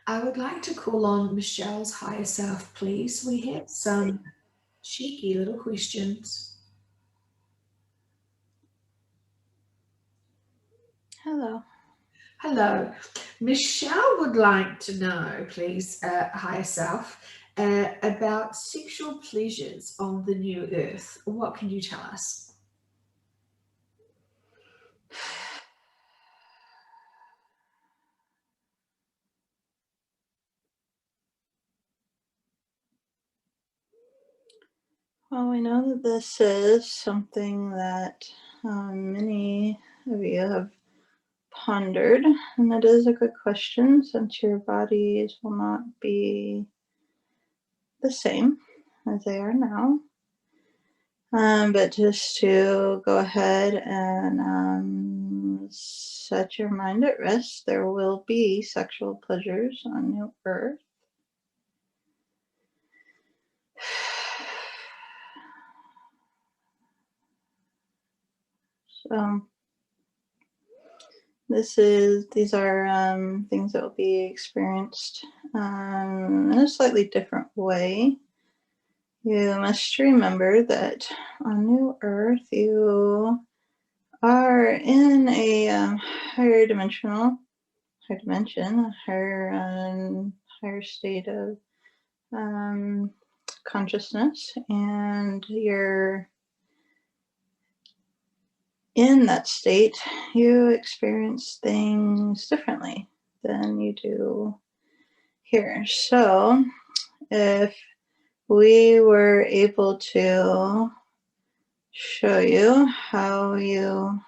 I would like to call on Michelle's higher self, please. We have some cheeky little questions. Hello. Hello. Michelle would like to know, please, higher self, about sexual pleasures on the new earth. What can you tell us? Well, we know that this is something that many of you have pondered, and it is a good question since your bodies will not be the same as they are now. But just to go ahead and set your mind at rest, there will be sexual pleasures on New Earth. So these are things that will be experienced in a slightly different way. You must remember that on New Earth you are in a higher dimension, a higher state of um, consciousness, and you're in that state. You experience things differently than you do here. So, if we were able to show you how you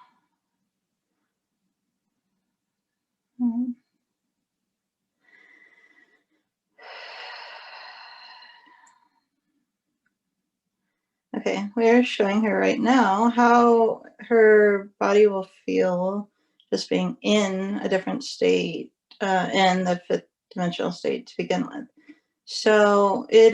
okay, we're showing her right now how her body will feel just being in a different state, in the fifth dimensional state to begin with. So it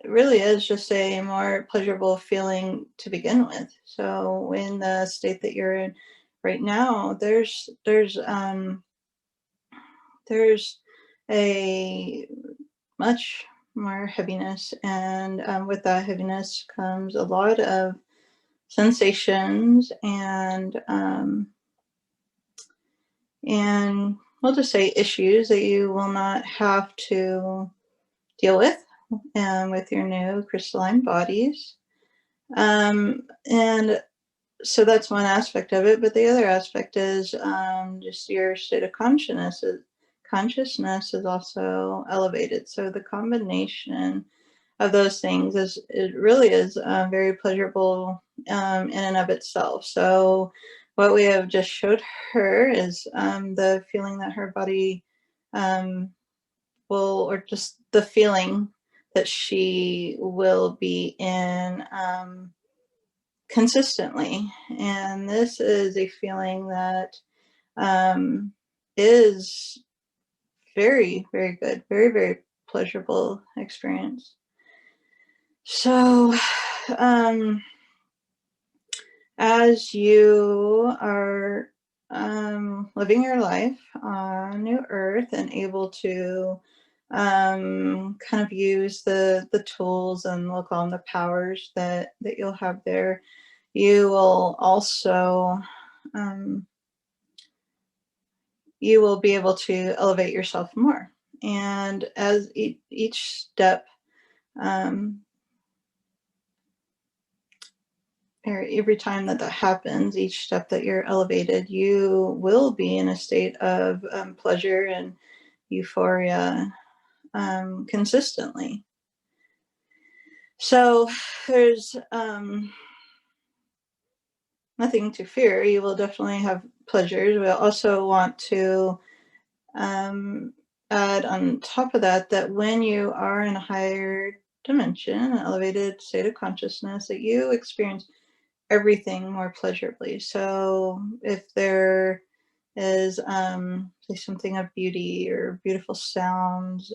really is just a more pleasurable feeling to begin with. So in the state that you're in right now, there's a much more heaviness, and with that heaviness comes a lot of sensations and we'll just say issues that you will not have to deal with your new crystalline bodies. And so that's one aspect of it, but the other aspect is just your state of consciousness is also elevated. So the combination of those things it really is very pleasurable in and of itself. So what we have just showed her is the feeling that her body um, or just the feeling that she will be in consistently. And this is a feeling that um, is very, very good, very, very pleasurable experience. So, as you are living your life on New Earth and able to kind of use the tools, and we'll call them the powers that you'll have there, you will also um, you will be able to elevate yourself more. And as each step, um, or every time that happens, each step that you're elevated, you will be in a state of pleasure and euphoria consistently. So there's nothing to fear. You will definitely have pleasures. We also want to add on top of that when you are in a higher dimension, an elevated state of consciousness, that you experience everything more pleasurably. So if there is say something of beauty or beautiful sounds,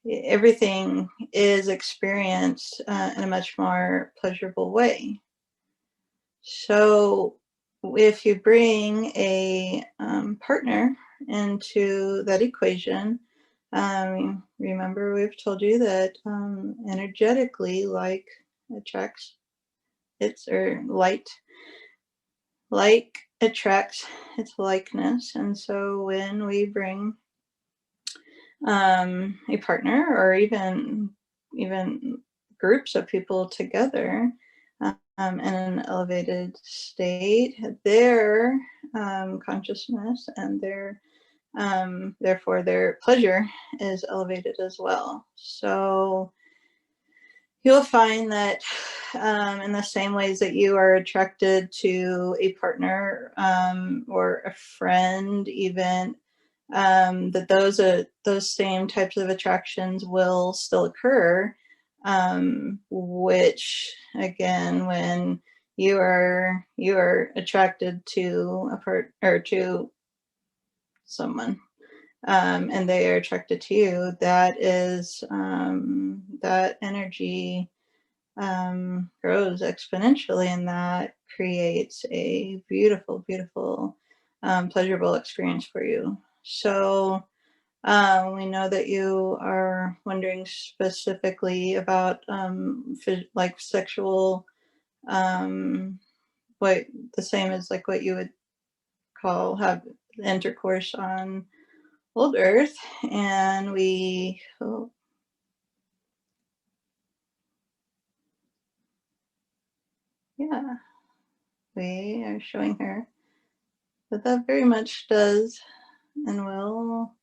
everything is experienced in a much more pleasurable way. So if you bring a partner into that equation, remember we've told you that energetically, like attracts its, or like attracts its likeness. And so when we bring a partner, or even groups of people together in an elevated state, their consciousness and their therefore their pleasure is elevated as well. So you'll find that in the same ways that you are attracted to a partner or a friend, even that those same types of attractions will still occur. Which again, when you are attracted to a part or to someone, and they are attracted to you, that is that energy grows exponentially, and that creates a beautiful, beautiful, pleasurable experience for you. So we know that you are wondering specifically about like sexual, what the same as like what you would call have intercourse on old Earth, and yeah, we are showing her that that very much does and will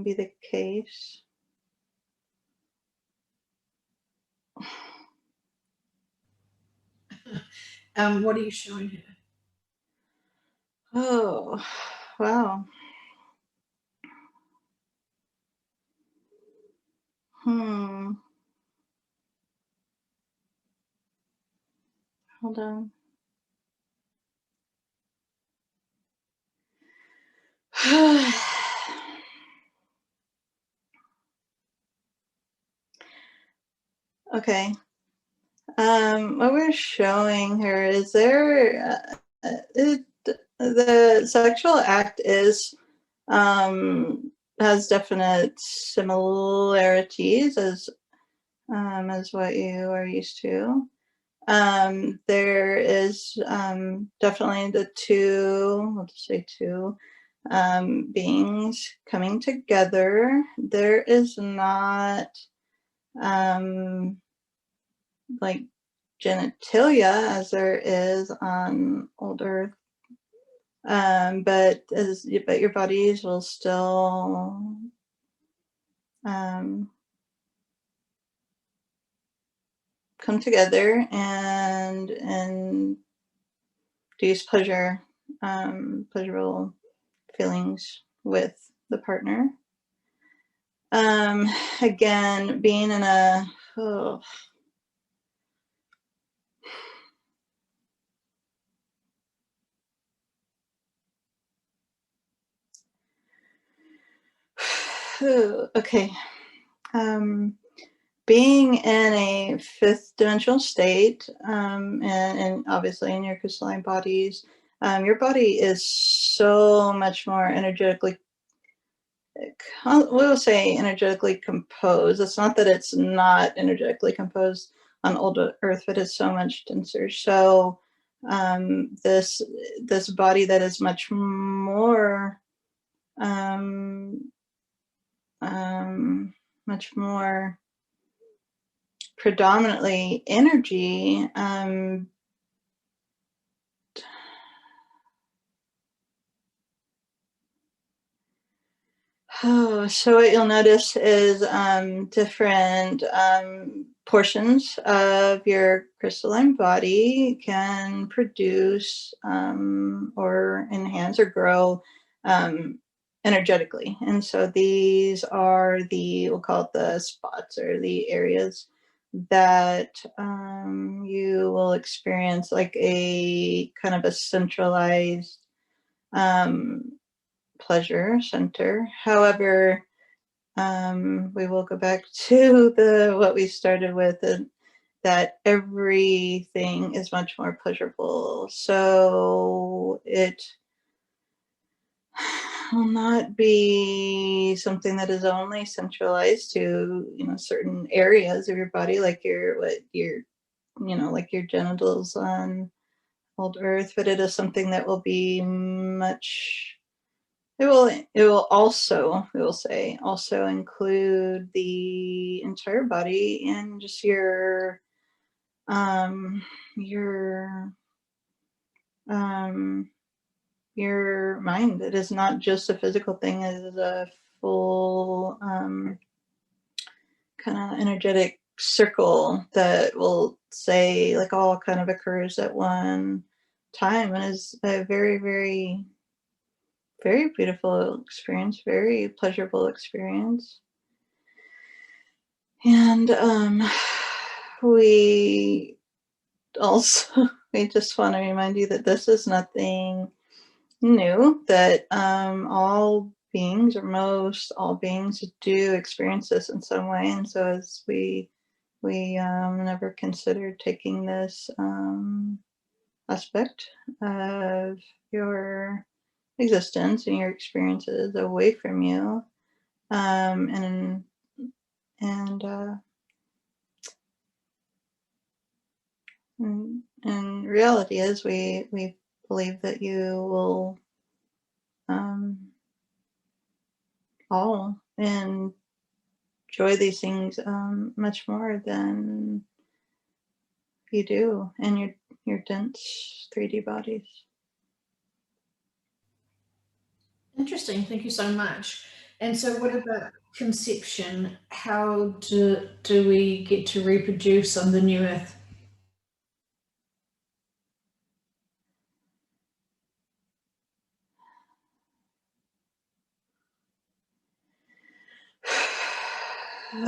be the case. What are you showing her? Oh, wow. Hmm. Hold on. Okay. What we're showing her is the sexual act is has definite similarities as what you are used to. There is definitely the two, we'll just say two, beings coming together. There is not like genitalia as there is on old Earth, but your bodies will still come together and induce pleasurable feelings with the partner. Again, being in a okay. Being in a fifth dimensional state, and obviously in your crystalline bodies, your body is so much more energetically, we'll say energetically composed. It's not that it's not energetically composed on old Earth, but it's so much denser. So this body that is much more much more predominantly energy. So what you'll notice is different portions of your crystalline body can produce or enhance or grow energetically. And so these are we'll call it the spots, or the areas that you will experience like a kind of a centralized pleasure center. However, we will go back to what we started with, that everything is much more pleasurable. So it will not be something that is only centralized to, certain areas of your body, like like your genitals on old earth, but it is something that will be much, it will say also include the entire body and just um your um your mind. It is not just a physical thing, it is a full kind of energetic circle that will say like all kind of occurs at one time, and is a very, very, very beautiful experience, very pleasurable experience. And we also we just want to remind you that this is nothing new, that all beings, or most all beings, do experience this in some way. And so as we never considered taking this aspect of your existence and your experiences away from you, and and and reality is we believe that you will all enjoy these things much more than you do in your dense 3D bodies. Interesting. Thank you so much. And so, what about conception? How do we get to reproduce on the new earth?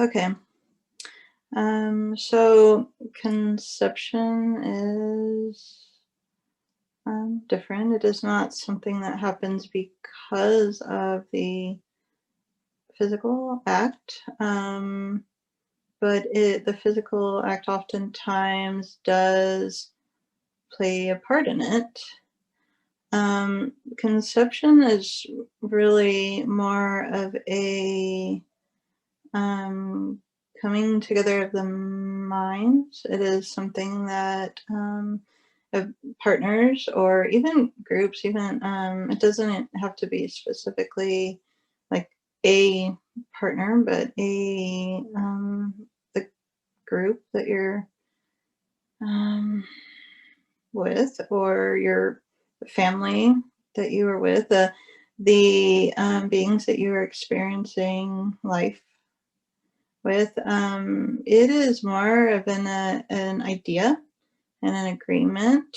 Okay. So conception is different. It is not something that happens because of the physical act, but the physical act oftentimes does play a part in it. Conception is really more of a coming together of the minds. It is something that of partners or even groups, even it doesn't have to be specifically like a partner, but the group that you're with, or your family that you are with, the beings that you are experiencing life with. It is more of an idea and an agreement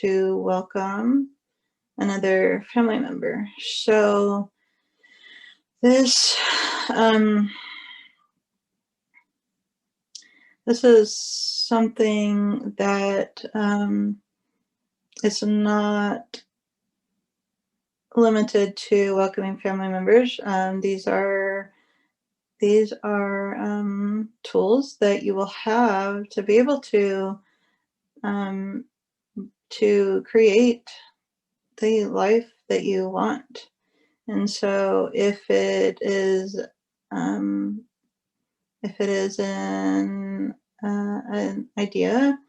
to welcome another family member. So this this is something that is not limited to welcoming family members. These are tools that you will have to be able to create the life that you want. And so if it is an idea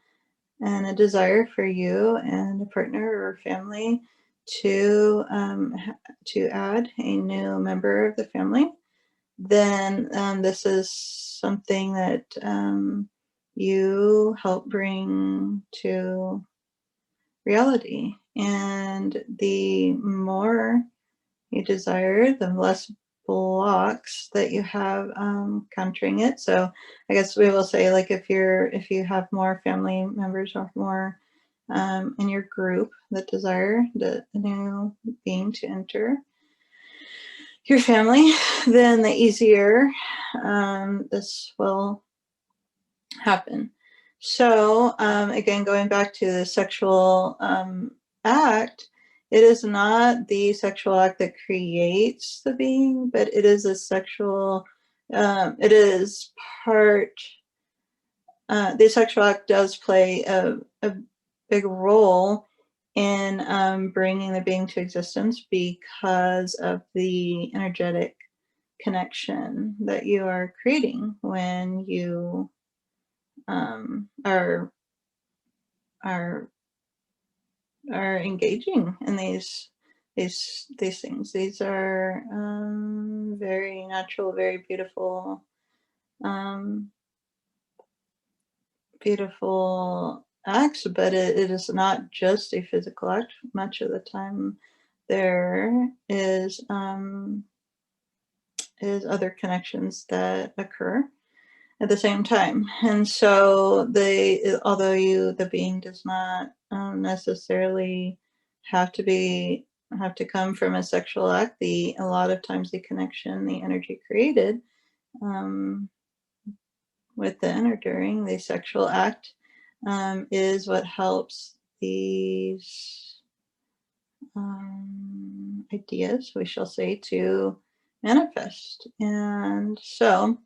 and a desire for you and a partner or family to add a new member of the family, then this is something that you help bring to reality. And the more you desire, the less blocks that you have countering it. So I guess we will say, like, if you have more family members or more in your group that desire the new being to enter your family, then the easier this will happen. So again, going back to the sexual act, it is not the sexual act that creates the being, but it is a sexual, it is part the sexual act does play a big role in bringing the being to existence because of the energetic connection that you are creating when you are are are engaging in these things. These are very natural, very beautiful, um, beautiful acts. But it is not just a physical act. Much of the time, there is other connections that occur at the same time. And so although the being does not necessarily have to come from a sexual act, a lot of times the connection, the energy created um, with the inner during the sexual act is what helps these ideas, we shall say, to manifest. And so,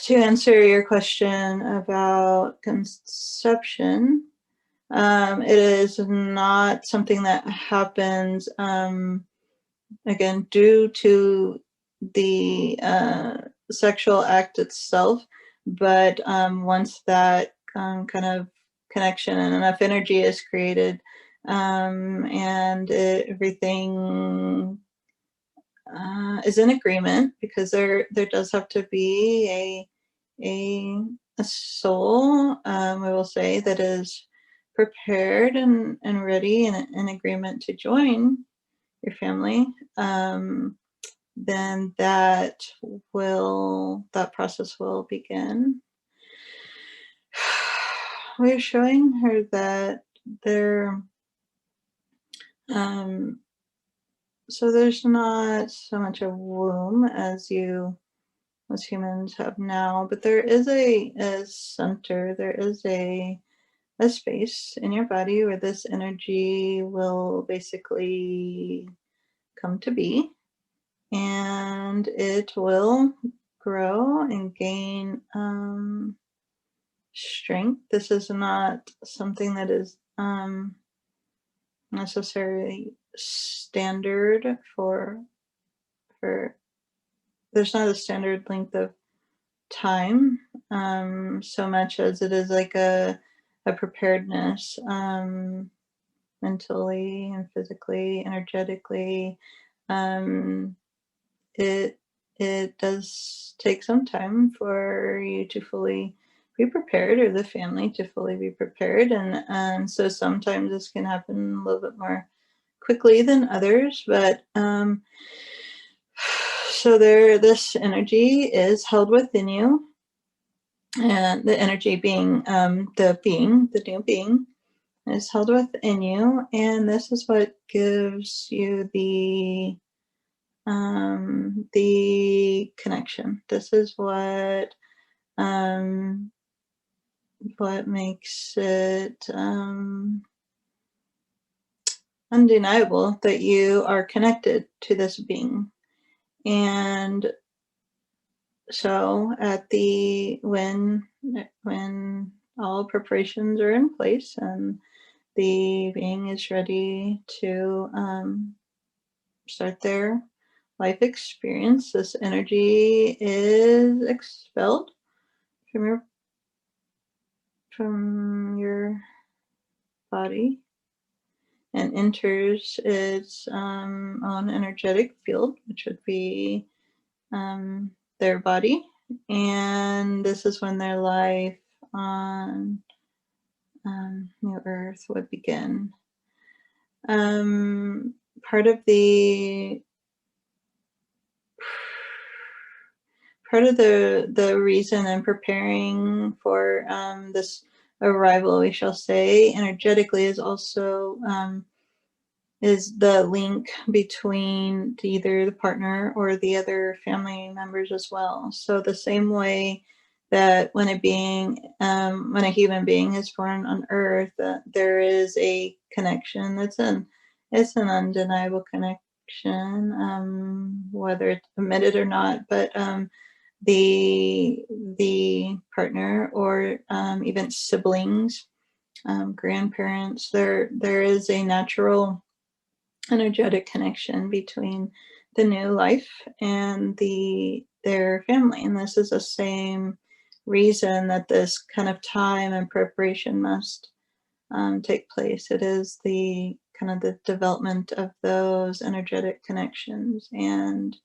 to answer your question about conception, it is not something that happens, again, due to the sexual act itself, but once that kind of connection and enough energy is created, and everything is in agreement, because there does have to be a soul, we will say, that is prepared and ready and in agreement to join your family, then that process will begin. We're showing her that there so there's not so much a womb as humans have now, but there is a center, there is a space in your body where this energy will basically come to be, and it will grow and gain strength. This is not something that is necessarily standard for there's not a standard length of time, so much as it is like a preparedness, mentally and physically, energetically. Um, it it does take some time for you to fully be prepared, or the family to fully be prepared, and so sometimes this can happen a little bit more quickly than others, but so this energy is held within you, and the energy being the new being is held within you, and this is what gives you the connection. This is what makes it undeniable that you are connected to this being. And so when all preparations are in place and the being is ready to start their life experience, this energy is expelled from your body and enters its own energetic field, which would be their body. And this is when their life on New Earth would begin. Part of the reason I'm preparing for this arrival, we shall say, energetically, is also is the link between either the partner or the other family members as well. So the same way that when a human being is born on Earth, there is a connection. It's an undeniable connection, whether it's admitted or not. But the partner, or even siblings, grandparents. There is a natural energetic connection between the new life and their family, and this is the same reason that this kind of time and preparation must take place. It is the kind of the development of those energetic connections, and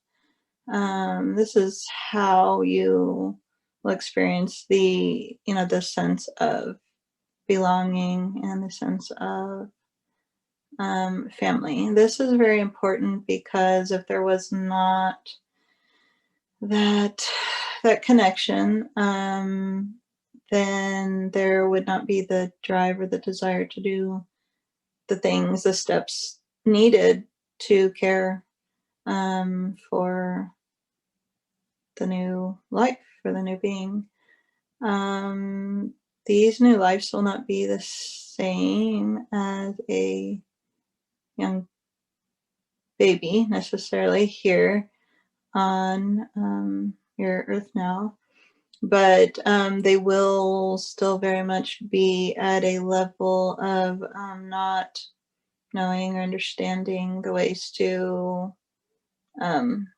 this is how you will experience the sense of belonging and the sense of family. This is very important because if there was not that connection, then there would not be the drive or the desire to do the things, the steps needed to care for the new life, for the new being. These new lives will not be the same as a young baby necessarily here on your earth now, but they will still very much be at a level of not knowing or understanding the ways to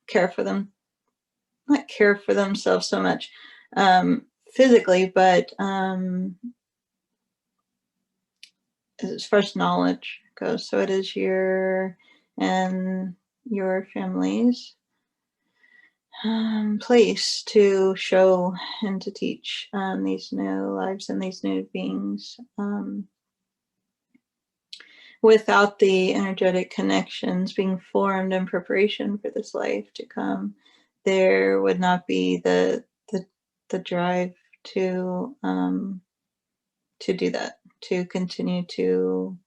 care for them, not care for themselves so much physically, but as far as knowledge goes. So it is your and your family's place to show and to teach these new lives and these new beings. Without the energetic connections being formed in preparation for this life to come, there would not be the drive to do that, to continue to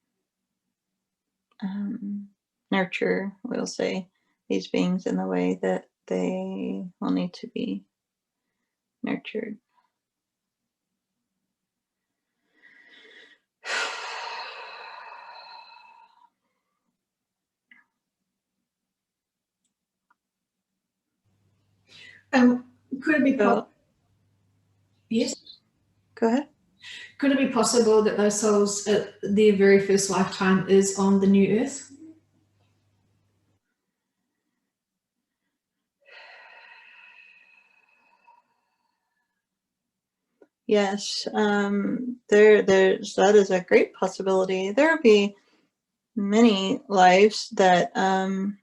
nurture, we'll say, these beings in the way that they will need to be nurtured. Could it be yes? Go ahead. Could it be possible that those souls, their very first lifetime is on the new earth? Yes, there's that is a great possibility. There will be many lives that,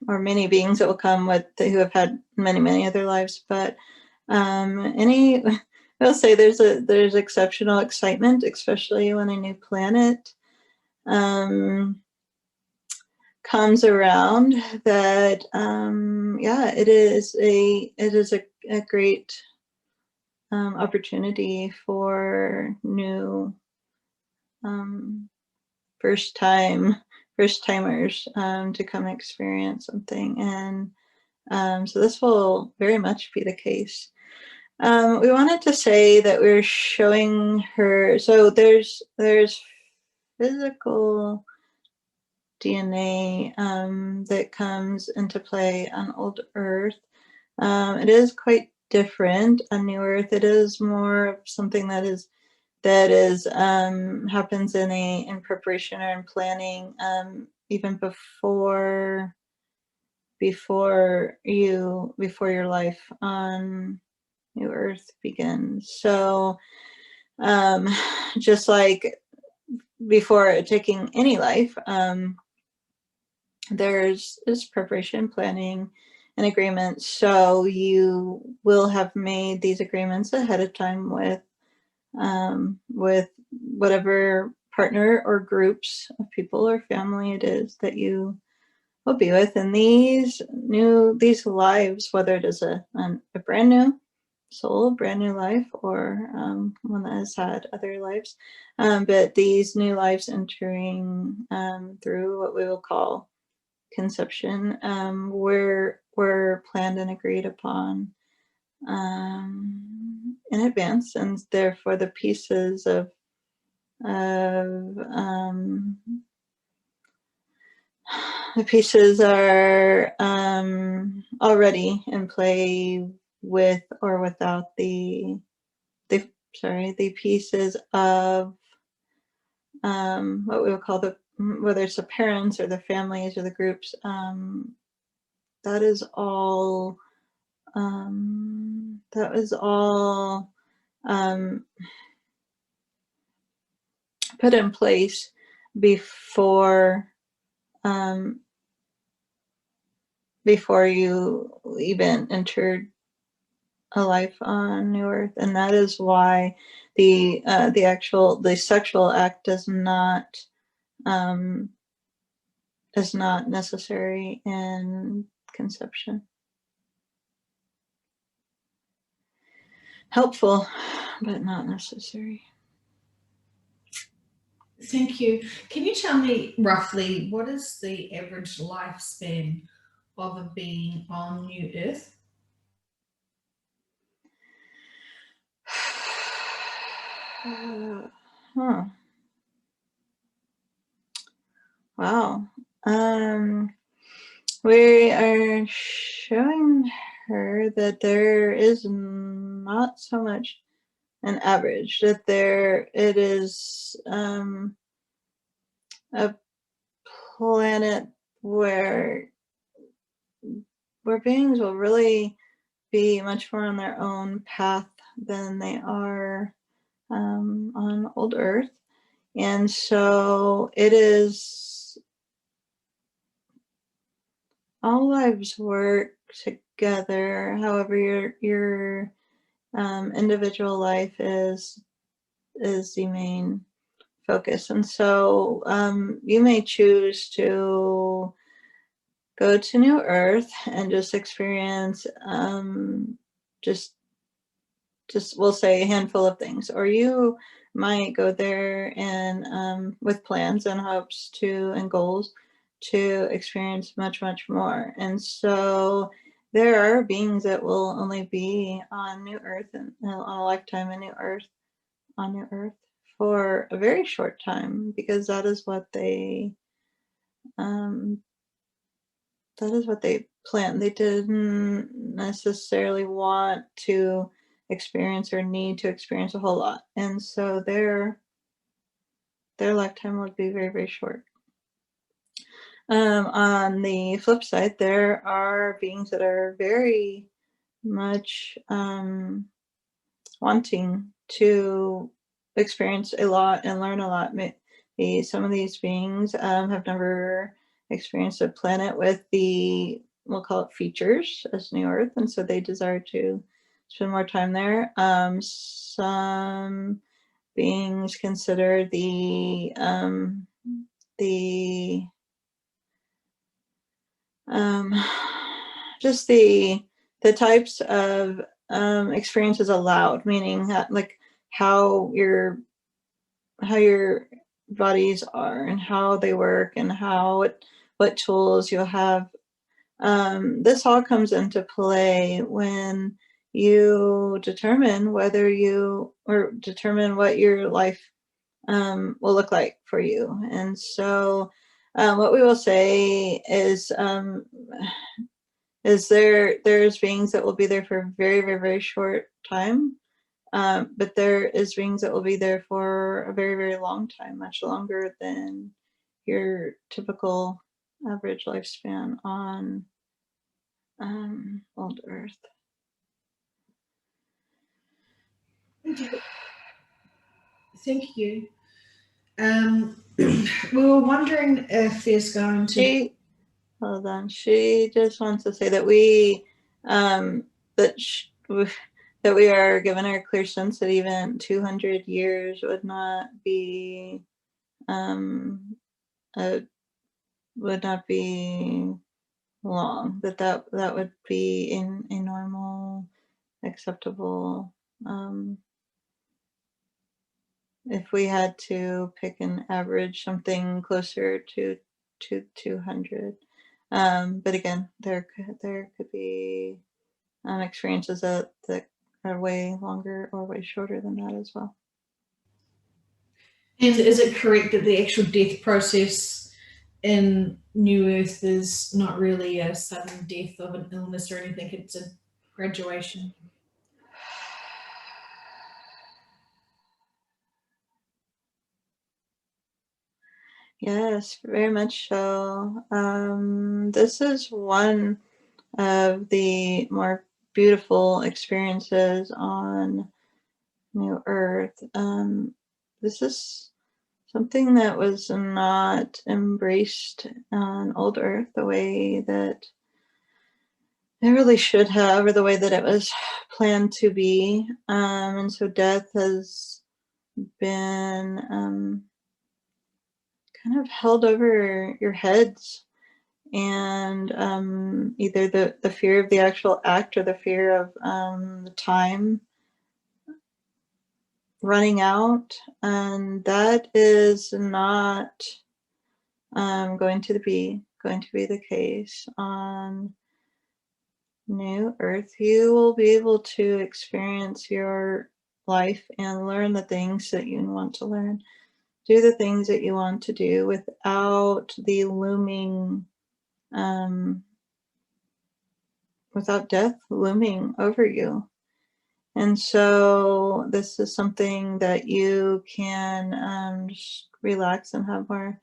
or many beings that will come with who have had many other lives, but I'll say there's exceptional excitement, especially when a new planet comes around. That yeah, it is a great opportunity for new first timers to come experience something, and so this will very much be the case. We wanted to say that we're showing her, so there's physical DNA that comes into play on old Earth. It is quite different on New Earth. It is more of something that is happens in preparation or in planning, even before your life on New Earth begins. So just like before taking any life, there's preparation, planning, and agreement. So you will have made these agreements ahead of time with whatever partner or groups of people or family it is that you will be with. And these lives, whether it is a brand new soul, brand new life, or one that has had other lives, but these new lives entering through what we will call conception, were planned and agreed upon in advance, and therefore the pieces of the pieces are already in play with or without the pieces of what we would call whether it's the parents or the families or the groups, that is all um, put in place before um, before you even entered a life on New Earth, and that is why the sexual act is not necessary in conception. Helpful, but not necessary. Thank you. Can you tell me roughly what is the average lifespan of a being on New Earth? Huh. Wow. We are showing her that there is not so much an average, that it is a planet where beings will really be much more on their own path than they are on old Earth. And so it is, all lives work together. However, your individual life is the main focus. And so you may choose to go to New Earth and just experience just we'll say a handful of things, or you might go there and with plans and hopes and goals to experience much more. And so there are beings that will only be on New Earth and on a lifetime in New Earth on New Earth for a very short time, because that is what they planned. They didn't necessarily want to experience or need to experience a whole lot, and so their lifetime would be very short. On the flip side, there are beings that are very much wanting to experience a lot and learn a lot. Some of these beings have never experienced a planet with we'll call it features as New Earth, and so they desire to spend more time there. Some beings consider just the types of experiences allowed, meaning like how your bodies are and how they work and what tools you'll have. This all comes into play when you determine what your life will look like for you. And so what we will say is there's beings that will be there for a very short time, but there is beings that will be there for a very long time, much longer than your typical average lifespan on old Earth. Thank you. We were wondering if there's going to Hold on. She just wants to say that we that we are given our clear sense that even 200 years would not be long. That would be in a normal, acceptable. If we had to pick an average, something closer to 200. But again, there could be experiences that are way longer or way shorter than that as well. And is it correct that the actual death process in New Earth is not really a sudden death of an illness or anything? It's Graduation. Yes, very much so. This is one of the more beautiful experiences on New Earth. This is something that was not embraced on Old Earth the way that it really should have, or the way that it was planned to be. And so death has been kind of held over your heads, and either the fear of the actual act or the fear of the time running out, and that is not going to be the case on New Earth. You will be able to experience your life and learn the things that you want to learn, do the things that you want to do without the looming without death looming over you. And so this is something that you can just relax and have more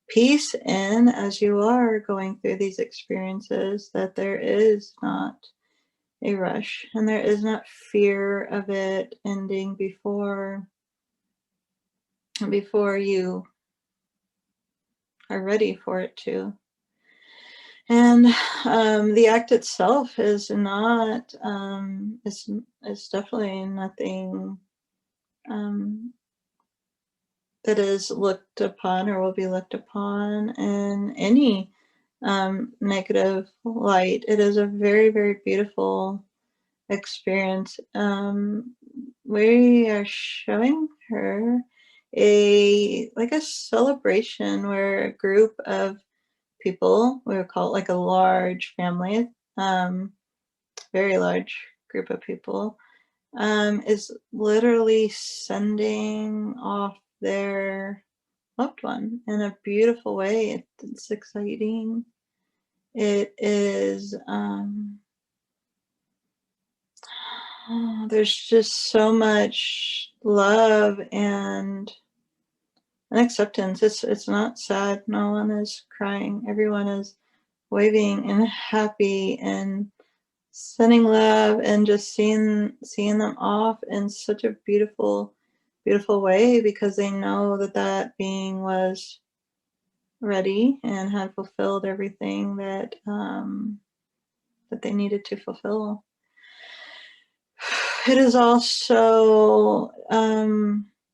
peace in as you are going through these experiences, that there is not a rush and there is not fear of it ending before you are ready for it to. And the act itself is not it's definitely nothing that is looked upon or will be looked upon in any negative light. It is a very, very beautiful experience. We are showing her a celebration where a group of people, we would call it like a large family, very large group of people, is literally sending off their loved one in a beautiful way. It's exciting. It is, there's just so much love and acceptance. It's not sad. No one is crying. Everyone is waving and happy and sending love and just seeing them off in such a beautiful way, because they know that that being was ready and had fulfilled everything that that they needed to fulfill. It is also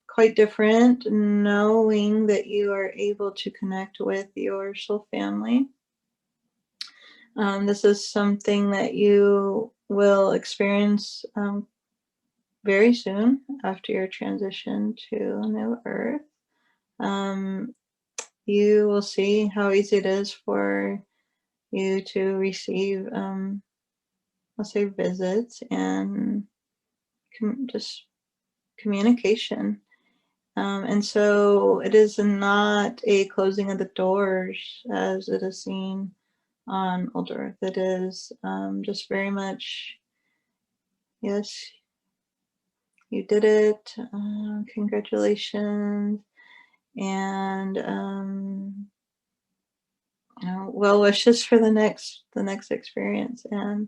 quite different knowing that you are able to connect with your soul family. This is something that you will experience very soon after your transition to New Earth. You will see how easy it is for you to receive, let's say, visits and just communication. And so it is not a closing of the doors as it is seen on Old Earth. It is just very much, yes, you did it. Congratulations. And well wishes for the next experience. And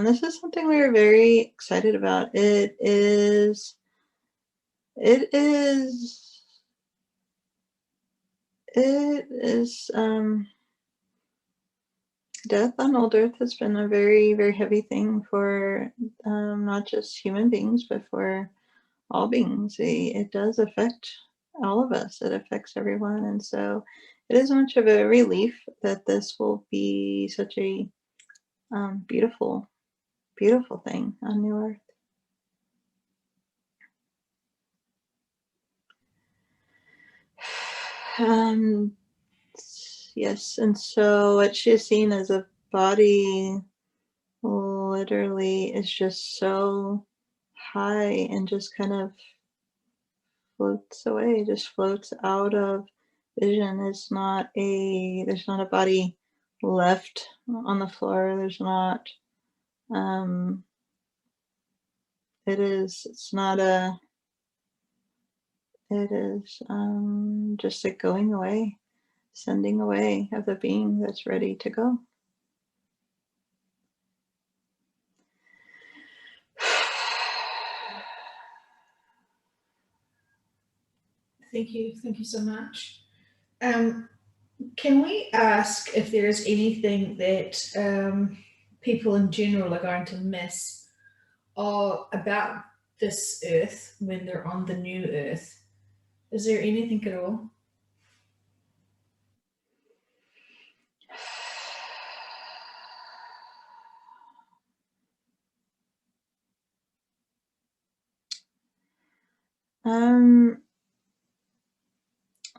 this is something we are very excited about. It is death on Old Earth has been a very, very heavy thing for not just human beings, but for all beings. It does affect all of us. It affects everyone. And so it is much of a relief that this will be such a beautiful, beautiful thing on New Earth. Yes, and so what she's seen as a body literally is just so high and just kind of floats away, just floats out of vision. There's not a body left on the floor. There's not Um, it's not a, it is just a going away, sending away of the being that's ready to go. Thank you so much. Um, can we ask if there's anything that people in general are going to miss or about this earth when they're on the new earth? Is there anything at all? Um,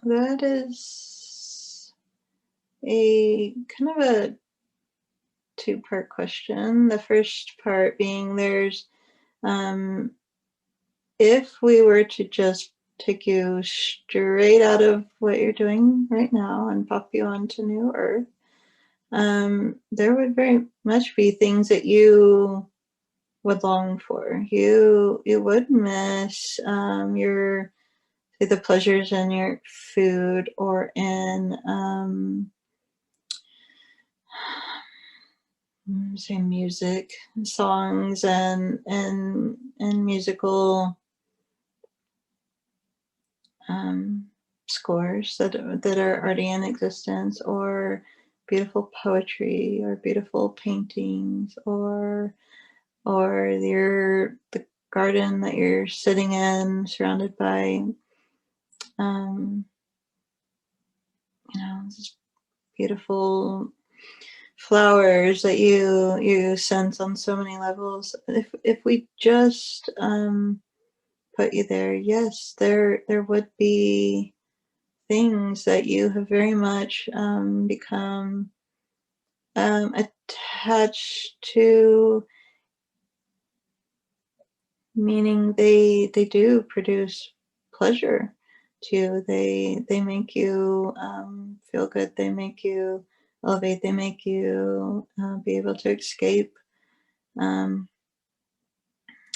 that is a kind of a two-part question. The first part being um, if we were to just take you straight out of what you're doing right now and pop you onto New Earth, there would very much be things that you would long for. You would miss your the pleasures in your food or in say music, songs, and musical um, scores that are already in existence, or beautiful poetry, or beautiful paintings, or the garden that you're sitting in, surrounded by um, this beautiful flowers that you sense on so many levels. If we just put you there, yes, there would be things that you have very much become attached to, meaning they do produce pleasure to you. They make you feel good. They make you elevate. They make you be able to escape, um,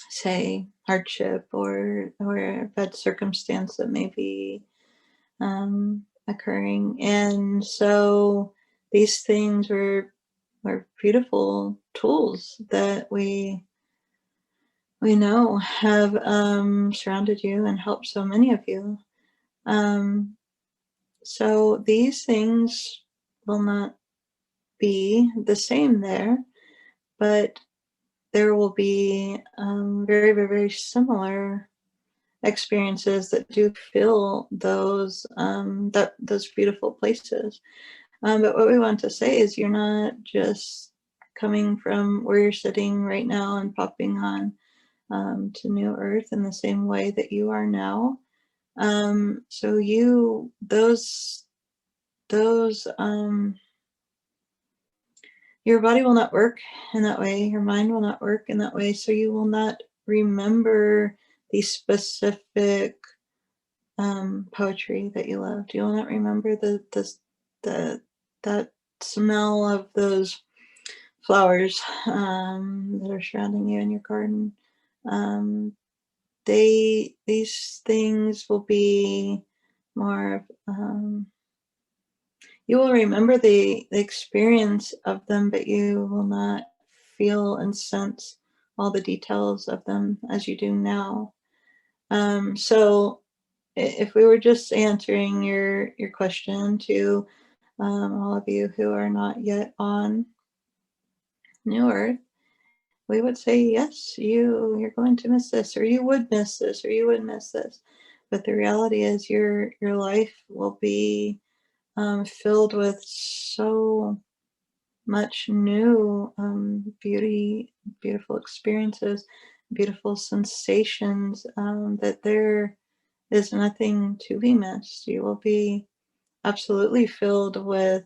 say, hardship or a bad circumstance that may be occurring. And so these things were beautiful tools that we know have surrounded you and helped so many of you. Um, so these things will not be the same there, but there will be very, very, very similar experiences that do fill those beautiful places. But what we want to say is you're not just coming from where you're sitting right now and popping on to New Earth in the same way that you are now. So those your body will not work in that way. Your mind will not work in that way. So you will not remember the specific poetry that you loved. You will not remember the that smell of those flowers that are surrounding you in your garden. Um, these things will be more of you will remember the experience of them, but you will not feel and sense all the details of them as you do now. So if we were just answering your question to all of you who are not yet on New Earth, we would say yes, you're going to miss this, or you would miss this, or you would miss this. But the reality is, your life will be filled with so much new beauty, beautiful experiences, beautiful sensations, that there is nothing to be missed. You will be absolutely filled with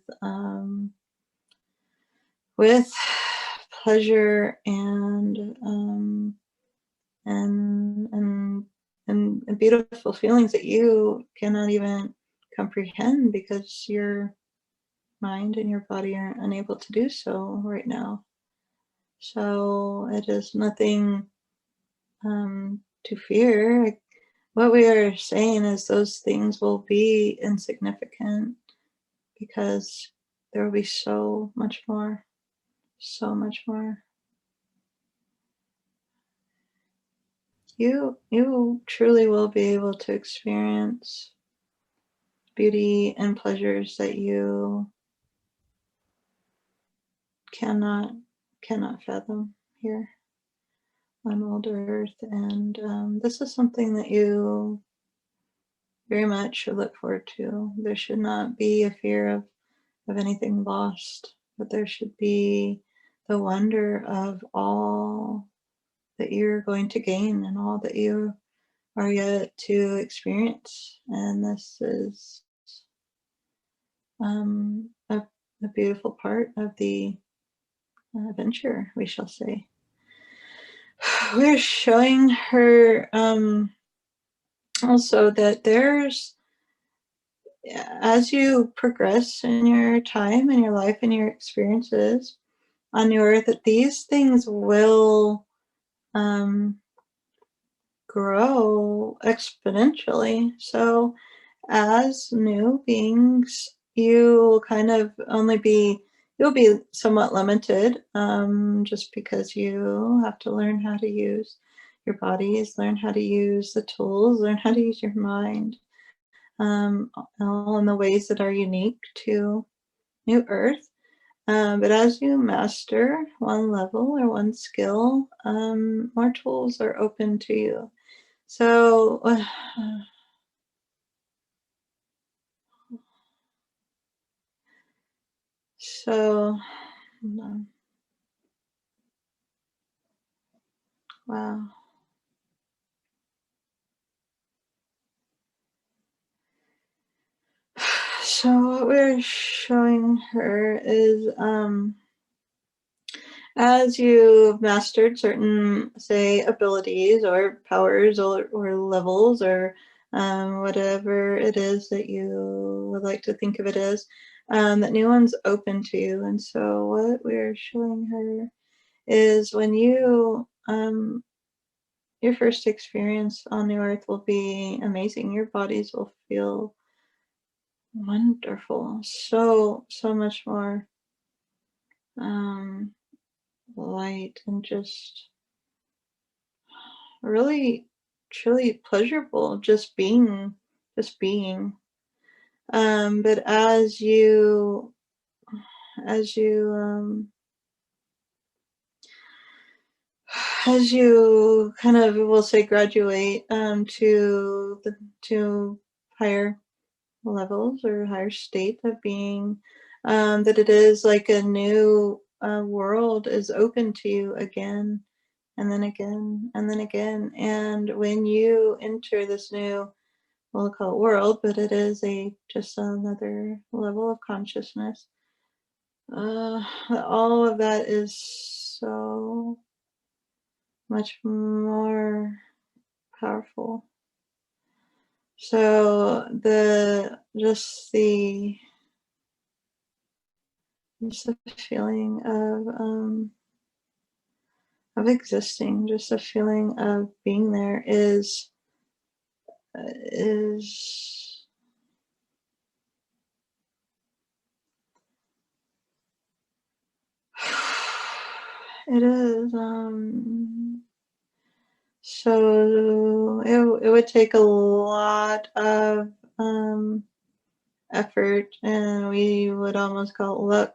pleasure and and beautiful feelings that you cannot even comprehend because your mind and your body are unable to do so right now. So it is nothing to fear. What we are saying is those things will be insignificant because there will be so much more, so much more. You truly will be able to experience beauty and pleasures that you cannot cannot fathom here on old earth, and this is something that you very much should look forward to. There should not be a fear of anything lost, but there should be the wonder of all that you're going to gain and all that you are yet to experience. And this is um, a, a beautiful part of the adventure, we shall say. We're showing her also that there's, as you progress in your time and your life and your experiences on the earth, that these things will um, grow exponentially. So, as new beings, you will kind of only be, you'll be somewhat limited just because you have to learn how to use your bodies, learn how to use the tools, learn how to use your mind, all in the ways that are unique to New Earth. But as you master one level or one skill, more tools are open to you. So, so, wow. So what we're showing her is as you've mastered certain, say, abilities or powers or levels or whatever it is that you would like to think of it as, that new one's open to you. And so what we're showing her is when you your first experience on the earth will be amazing. Your bodies will feel wonderful, so much more um, light and just really truly pleasurable just being. But as you as you kind of, we'll say, graduate to higher levels or higher state of being, that it is like a new world is open to you again and then again and then again. And when you enter this new, we'll call it world, but it is a just another level of consciousness. All of that is so much more powerful. So just the feeling of existing, just the feeling of being there is it is so it would take a lot of effort, and we would almost call it luck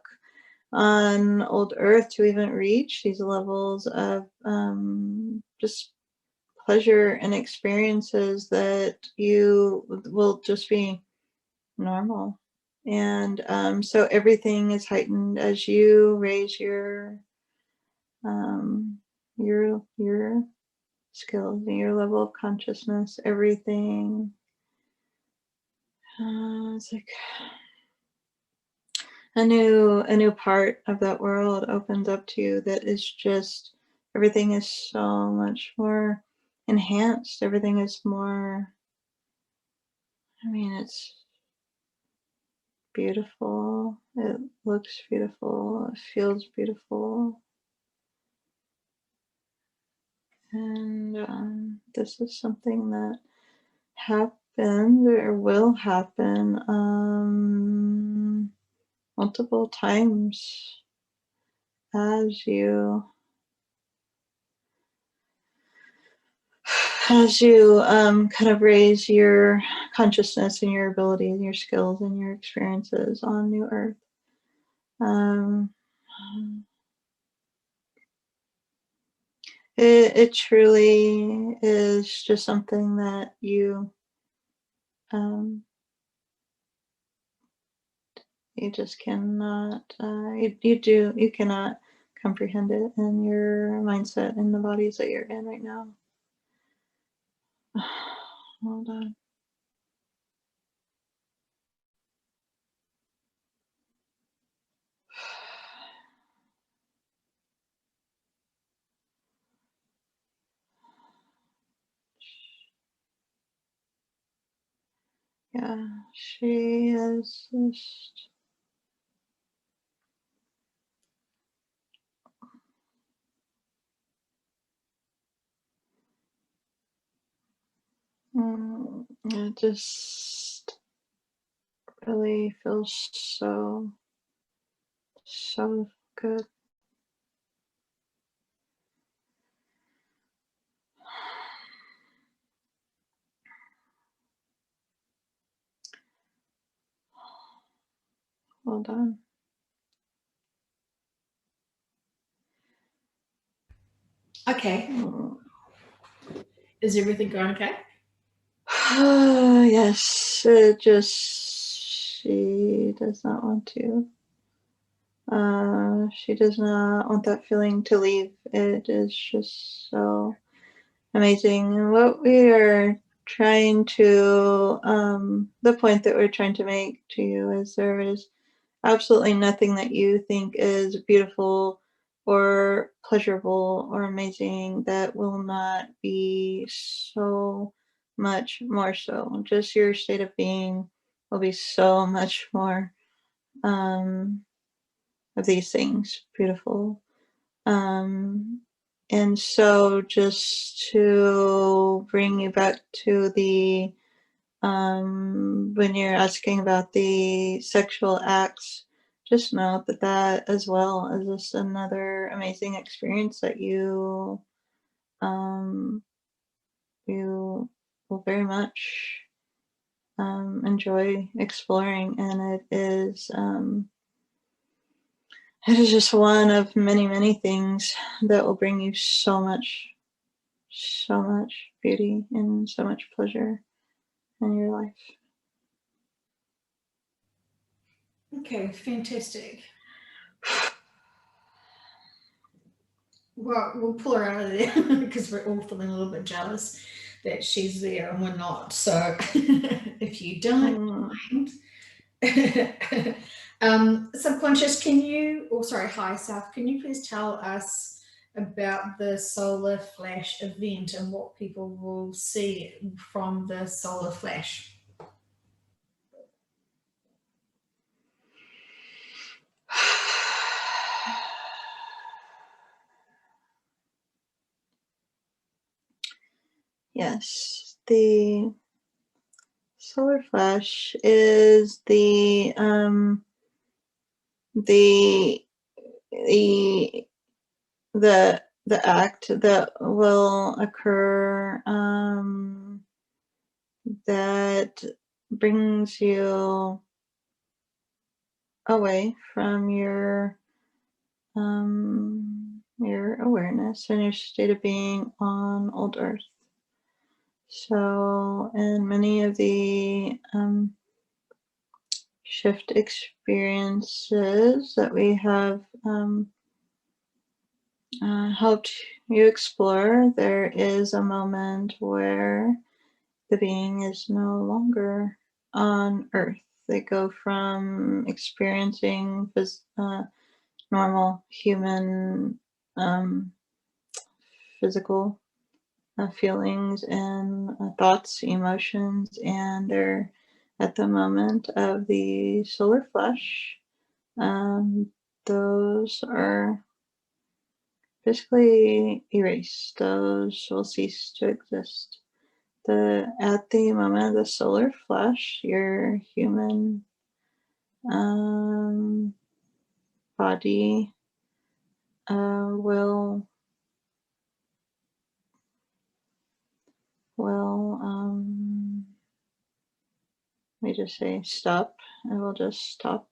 on old earth to even reach these levels of just pleasure and experiences that you will just be normal. And so everything is heightened as you raise um, your skills and your level of consciousness. Everything it's like a new part of that world opens up to you that is just, everything is so much more enhanced. Everything is more, I mean, it's beautiful. It looks beautiful. It feels beautiful. And this is something that happened or will happen multiple times as you kind of raise your consciousness and your abilities and your skills and your experiences on New Earth. It truly is just something that you just cannot you cannot comprehend it in your mindset in the bodies that you're in right now. Hold on. Yeah, she is just it just really feels so good. Hold on. Okay. Is everything going okay? Yes, it just she does not want to. She does not want that feeling to leave. It is just so amazing. And what we are trying to, the point that we're trying to make to you is there is absolutely nothing that you think is beautiful or pleasurable or amazing that will not be so much more so. Just your state of being will be so much more of these things beautiful. And so just to bring you back to the when you're asking about the sexual acts, just know that that as well is just another amazing experience that um, you will very much enjoy exploring, and it is just one of many many things that will bring you so much beauty and so much pleasure in your life. Okay, fantastic. Well, we'll pull her out of there because we're all feeling a little bit jealous that she's there and we're not. So if you don't Mm. mind, subconscious, can you, or sorry, high self, can you please tell us about the solar flash event and what people will see from the solar flash? Yes, the solar flash is the the the act that will occur that brings you away from your awareness and your state of being on old Earth. So, in many of the shift experiences that we have helped you explore, there is a moment where the being is no longer on Earth. They go from experiencing normal human physical feelings and thoughts, emotions, and they're at the moment of the solar flash. Those are basically erase. Those will cease to exist. At the moment of the solar flash, your human body will let me just say stop. It will just stop.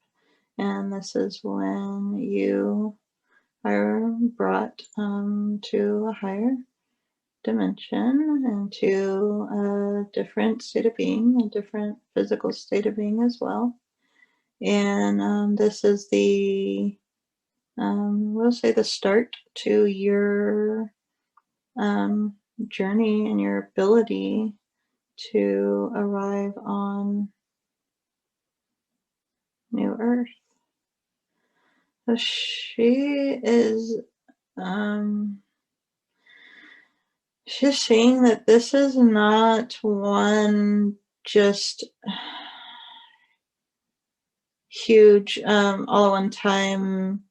And this is when you are brought to a higher dimension and to a different state of being, a different physical state of being as well. And this is we'll say the start to your journey and your ability to arrive on New Earth. So she is she's saying that this is not one just huge all at one time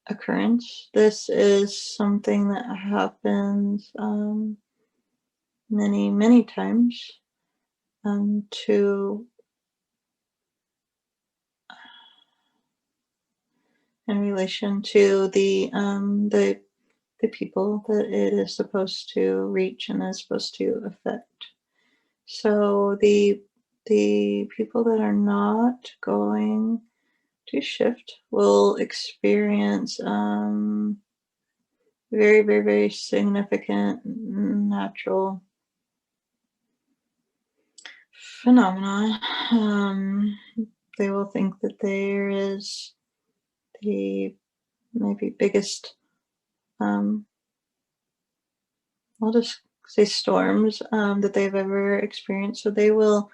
occurrence. This is something that happens many times to in relation to the people that it is supposed to reach and is supposed to affect. So the people that are not going to shift will experience very significant natural phenomena. They will think that there is the maybe biggest I'll just say storms that they've ever experienced. So they will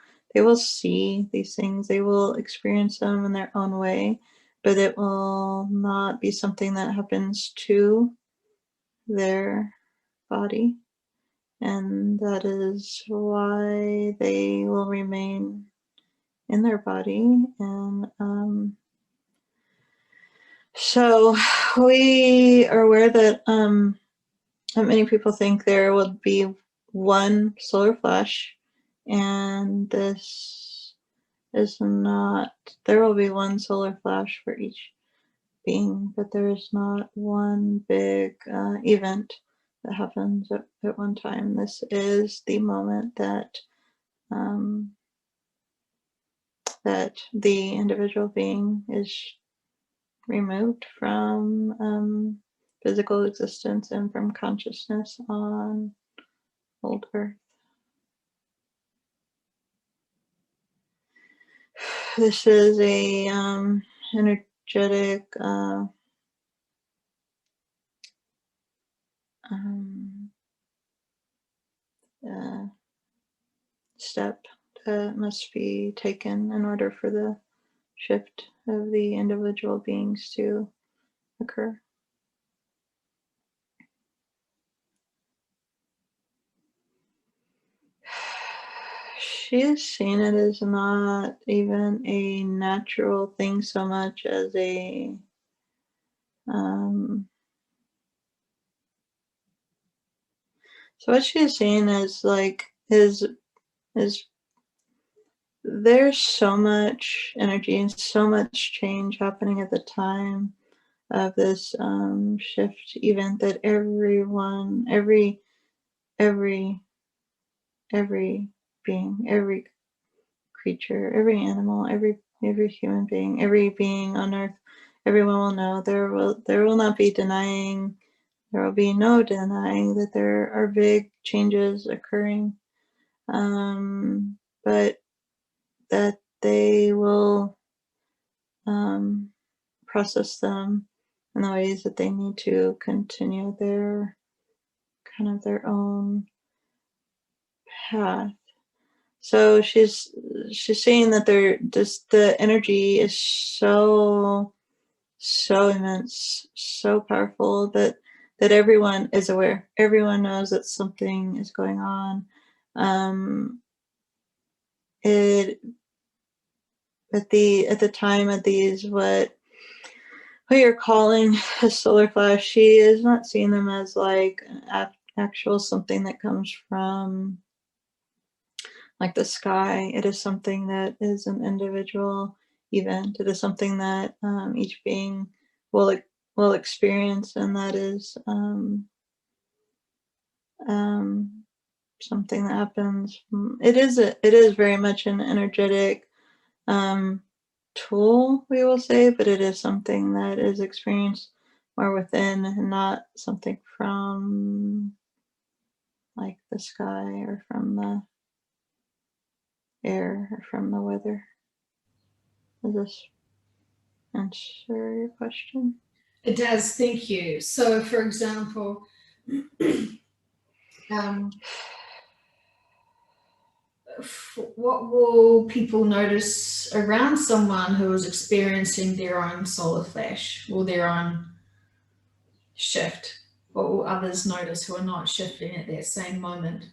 see these things. They will experience them in their own way, but it will not be something that happens to their body, and that is why they will remain in their body. And so we are aware that many people think there will be one solar flash, and this is not. There will be one solar flash for each being, but there is not one big event that happens at one time. This is the moment that that the individual being is removed from physical existence and from consciousness on old Earth. This is a energetic um, uh, step that must be taken in order for the shift of the individual beings to occur. She is seeing it as not even a natural thing so much as a so what she is seeing is like is there's so much energy and so much change happening at the time of this shift event that everyone, every being, every creature, every animal, every human being, every being on earth, everyone will know. There will not be denying. There will be no denying that there are big changes occurring, but that they will process them in the ways that they need to continue their kind of their own path. So she's saying that they're just the energy is so immense, so powerful that everyone is aware. Everyone knows that something is going on. It at the time of these what what you're calling a solar flash, she is not seeing them as like an actual something that comes from like the sky. It is something that is an individual event. It is something that each being will experience, and that is um, something that happens. It is very much an energetic um, tool, we will say, but it is something that is experienced more within, and not something from like the sky or from the air or from the weather. Does this answer your question? It does, thank you. So, for example, um, what will people notice around someone who is experiencing their own solar flash or their own shift? What will others notice who are not shifting at that same moment?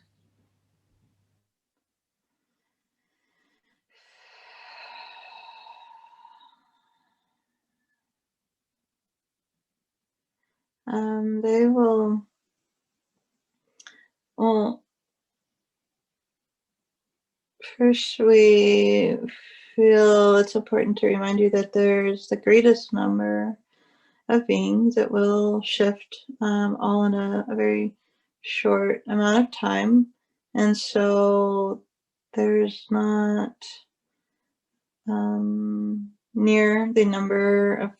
They will, well, first we feel it's important to remind you that there's the greatest number of beings that will shift all in a very short amount of time. And so there's not near the number of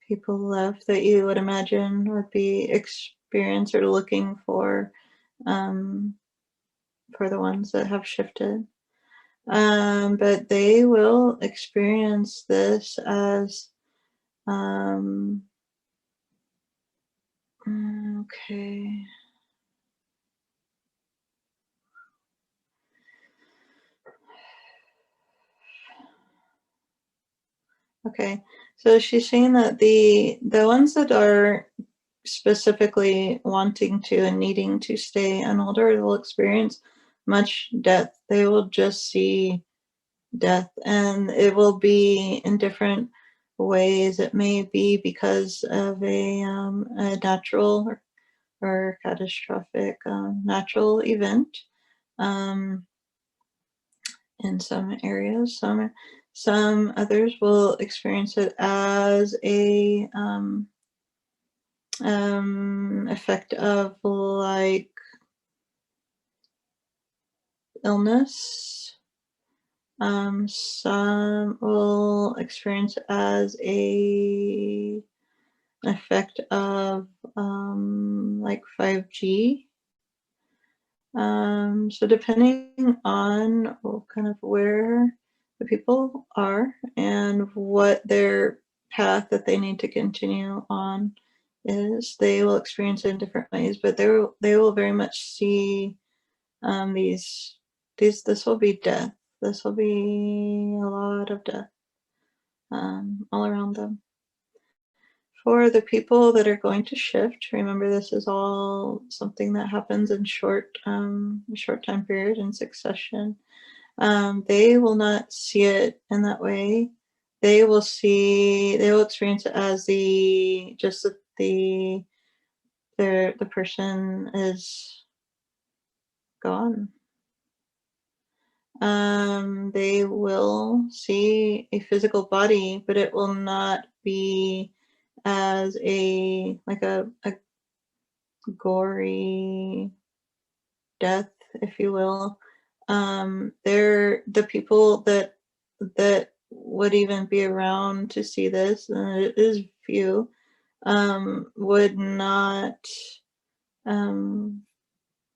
people left that you would imagine would be experienced or looking um, for the ones that have shifted. But they will experience this as okay. Okay, so she's saying that the ones that are specifically wanting to and needing to stay and older will experience much death. They will just see death, and it will be in different ways. It may be because of a natural or catastrophic natural event. Um, in some areas, some others will experience it as a effect of like illness. Some will experience it as an effect of like 5G. So depending on kind of where the people are and what their path that they need to continue on is, they will experience it in different ways. But they will very much see these this will be death. This will be a lot of death all around them. For the people that are going to shift, remember this is all something that happens in short time period in succession. They will not see it in that way. They will experience it as just that the person is gone. They will see a physical body, but it will not be as a gory death, if you will. They're the people that would even be around to see this, and it is few, would not um,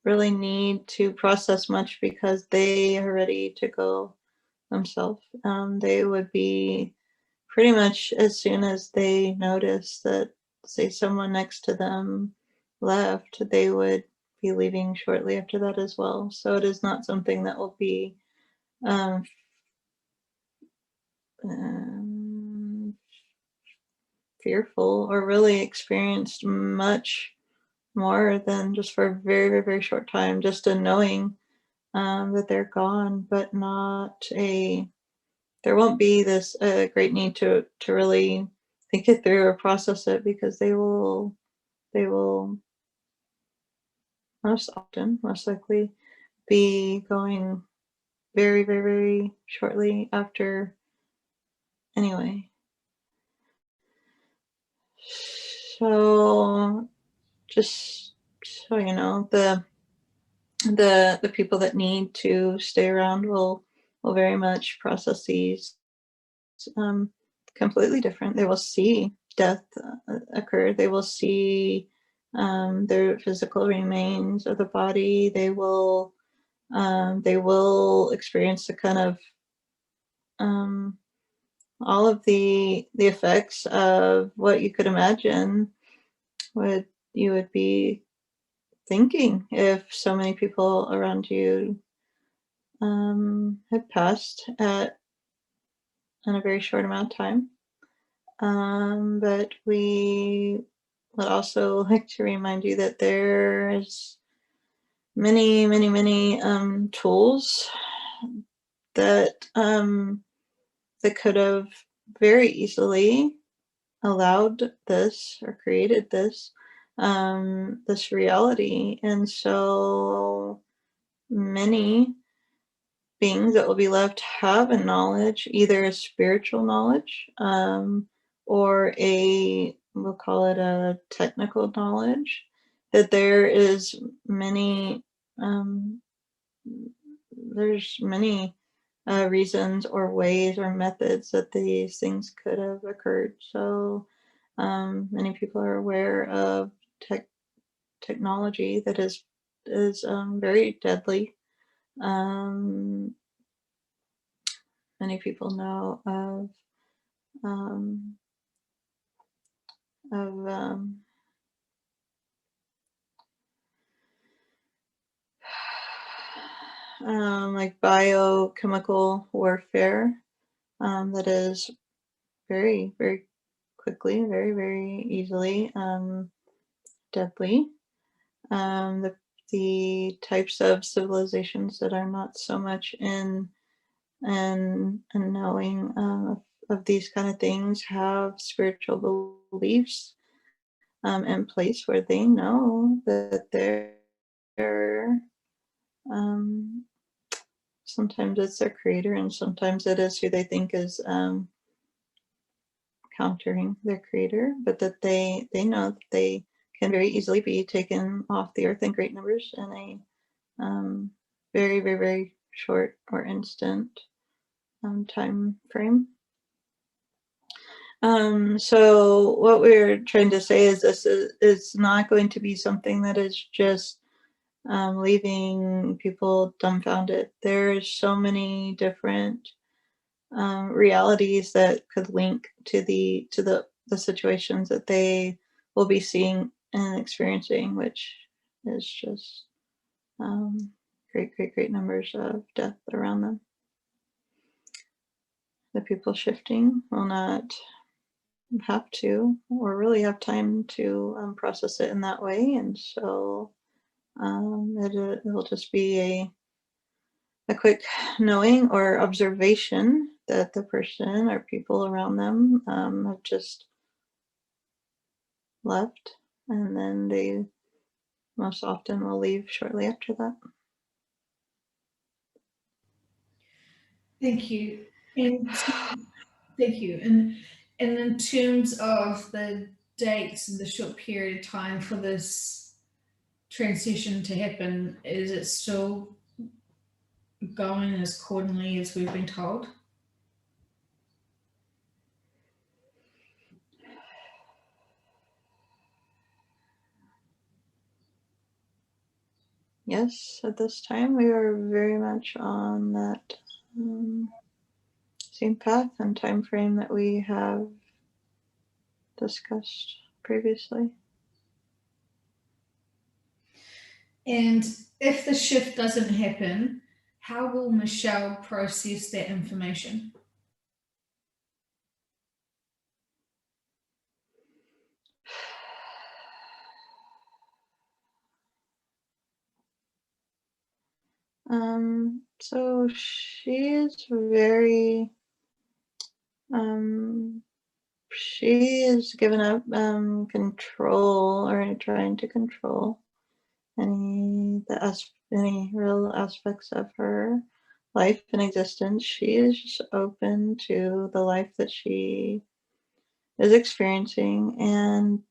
really need to process much because they are ready to go themselves. They would be pretty much as soon as they notice that, say, someone next to them left, they would be leaving shortly after that as well. So it is not something that will be um, um, fearful or really experienced much more than just for a very, very, very short time, just in knowing that they're gone, but not there won't be this great need to really think it through or process it, because they will most likely be going very, very, very shortly after anyway. So just so you know, the people that need to stay around will very much process these um, completely different. They will see death occur. They will see their physical remains of the body. They will experience the kind of um, all of the effects of what you could imagine would you would be thinking if so many people around you had passed at in a very short amount of time. But we would also like to remind you that there's many, many, many tools that that could have very easily allowed this or created this reality. And so many beings that will be left have a knowledge, either a spiritual knowledge, or we'll call it a technical knowledge, that um, there's many reasons or ways or methods that these things could have occurred. So many people are aware of technology that is very deadly. Um, Many people know um, of like biochemical warfare that is very, very quickly, very, very easily deadly. The types of civilizations that are not so much in knowing of these kind of things have spiritual beliefs in place where they know that they're um, sometimes it's their creator and sometimes it is who they think is countering their creator, but that they know that they can very easily be taken off the earth in great numbers in a very, very, very short or instant time frame. So what we're trying to say is this is not going to be something that is just leaving people dumbfounded. There's so many different realities that could link to the situations that they will be seeing and experiencing, which is just great, great, great numbers of death around them. The people shifting will not have to or really have time to process it in that way, and so it will just be a quick knowing or observation that the person or people around them have just left, and then they most often will leave shortly after that. Thank you. And thank you. And in terms of the dates and the short period of time for this transition to happen, is it still going as accordingly as we've been told? Yes, at this time we are very much on that same path and time frame that we have discussed previously. And if the shift doesn't happen, how will Michelle process that information? So she is very um, she has given up control, or trying to control any real aspects of her life and existence. She is just open to the life that she is experiencing, and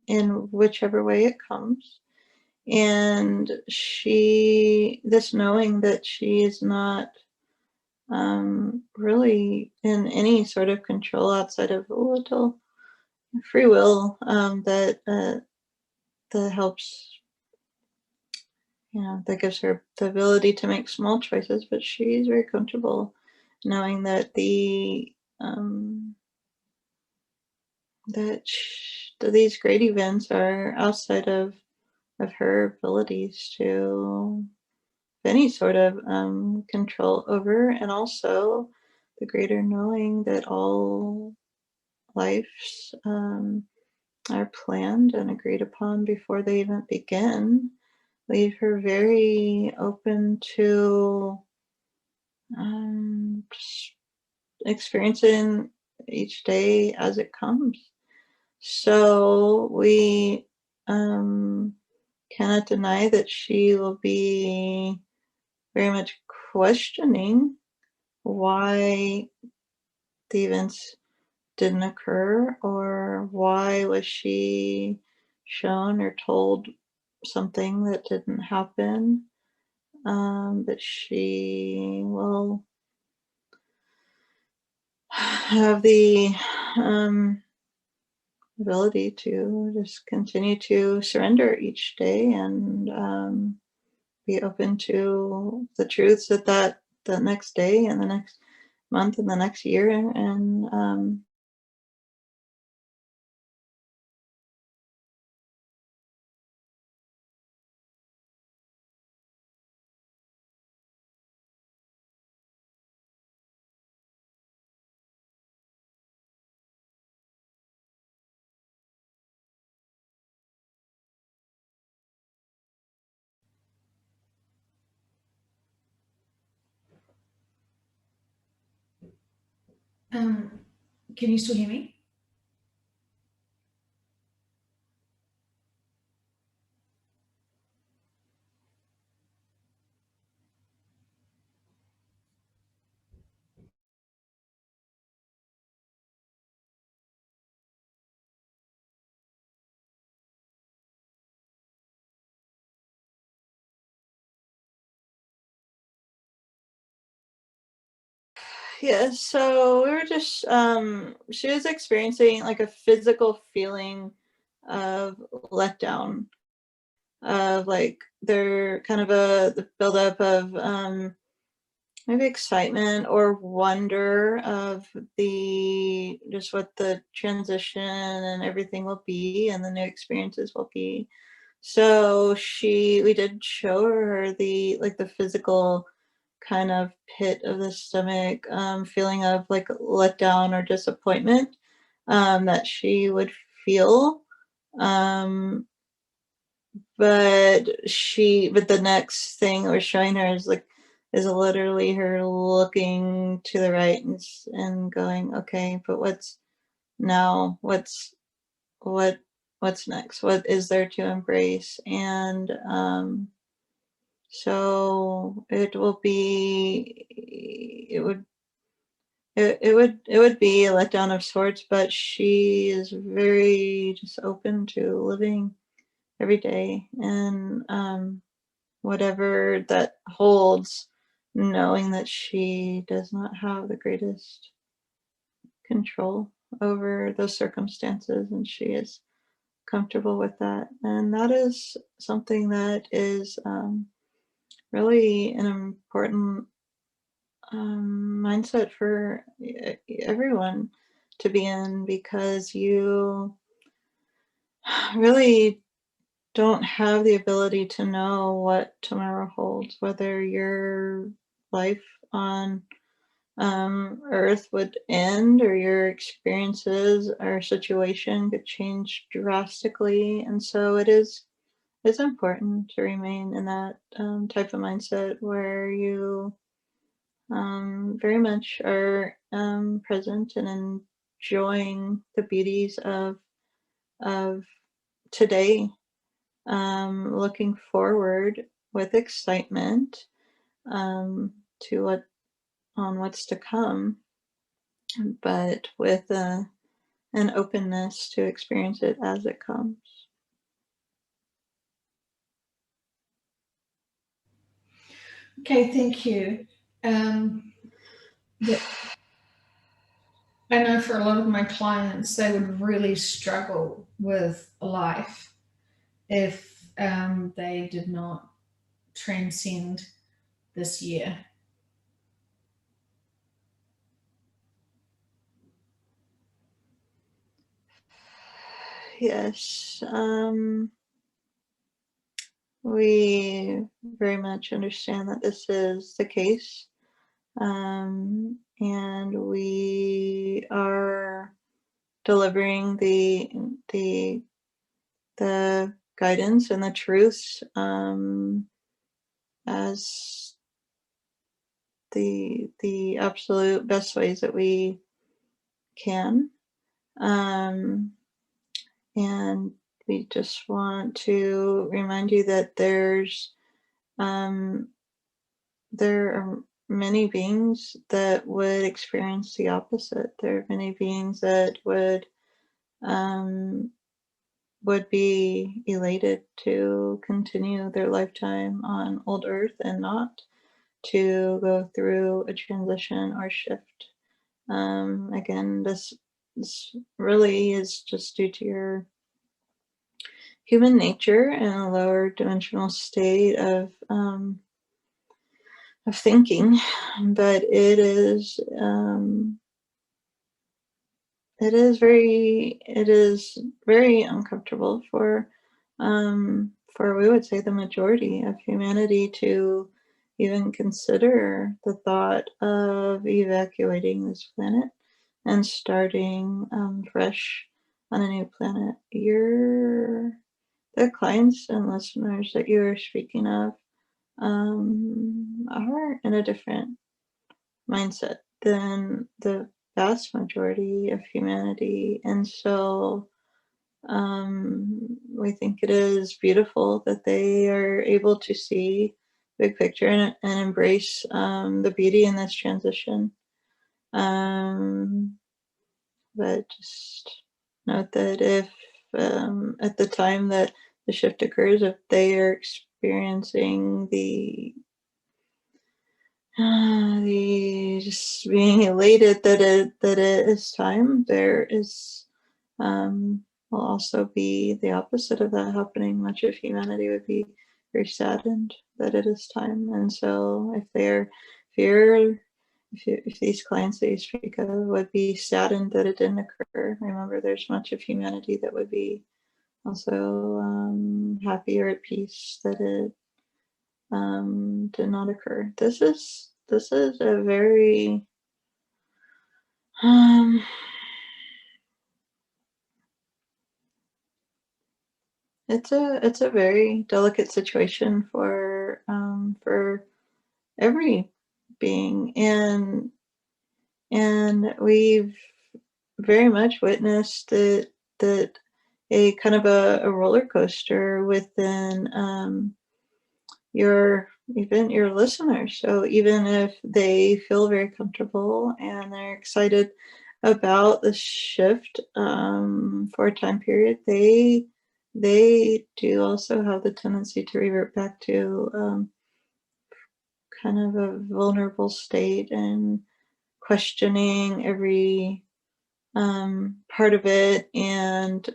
in whichever way it comes. And this knowing that she is not really in any sort of control outside of a little free will, that helps, that gives her the ability to make small choices, but she's very comfortable knowing that that these great events are outside of her abilities to any sort of control over, and also the greater knowing that all lives are planned and agreed upon before they even begin, leave her very open to just experiencing each day as it comes. So we um, cannot deny that she will be very much questioning why the events didn't occur, or why was she shown or told something that didn't happen. But she will have the um, ability to just continue to surrender each day, and be open to the truths that the next day and the next month and the next year, and Um, can you still hear me? yeah. So we were just she was experiencing like a physical feeling of letdown, of like there kind of the buildup of maybe excitement or wonder of the just what the transition and everything will be, and the new experiences will be. So we did show her the like the physical kind of pit of the stomach, feeling of like letdown or disappointment, that she would feel. Um, but the next thing we're showing her is literally her looking to the right, and going, okay, but what's now? What what's next? What is there to embrace? And so it would be a letdown of sorts, but she is very just open to living every day, and whatever that holds, knowing that she does not have the greatest control over those circumstances, and she is comfortable with that. And that is something that is really an important mindset for everyone to be in, because you really don't have the ability to know what tomorrow holds, whether your life on Earth would end, or your experiences or situation could change drastically. And so it's important to remain in that type of mindset where you very much are present and enjoying the beauties of today, looking forward with excitement, to what's to come, but with an openness to experience it as it comes. Okay, thank you. The, I know for a lot of my clients, they would really struggle with life if they did not transcend this year. Yes, we very much understand that this is the case, and we are delivering the the guidance and the truths, as the absolute best ways that we can. Um, and we just want to remind you that um, there are many beings that would experience the opposite. There are many beings that um, would be elated to continue their lifetime on old Earth and not to go through a transition or shift. Again, this really is just due to your human nature and a lower dimensional state of thinking, but it is very uncomfortable for we would say the majority of humanity to even consider the thought of evacuating this planet and starting fresh on a new planet. The clients and listeners that you are speaking of are in a different mindset than the vast majority of humanity. And so we think it is beautiful that they are able to see big picture and embrace the beauty in this transition. Um, but just note that if at the time that the shift occurs, if they are experiencing the just being elated that it is time, there is will also be the opposite of that happening. Much of humanity would be very saddened that it is time, and so if you're if these clients that you speak of would be saddened that it didn't occur, remember there's much of humanity that would be also happy or at peace that it did not occur. This is a very um, it's a very delicate situation for every being, and we've very much witnessed that a kind of a roller coaster within your even your listeners. So even if they feel very comfortable and they're excited about the shift for a time period, they do also have the tendency to revert back to kind of a vulnerable state and questioning every part of it, and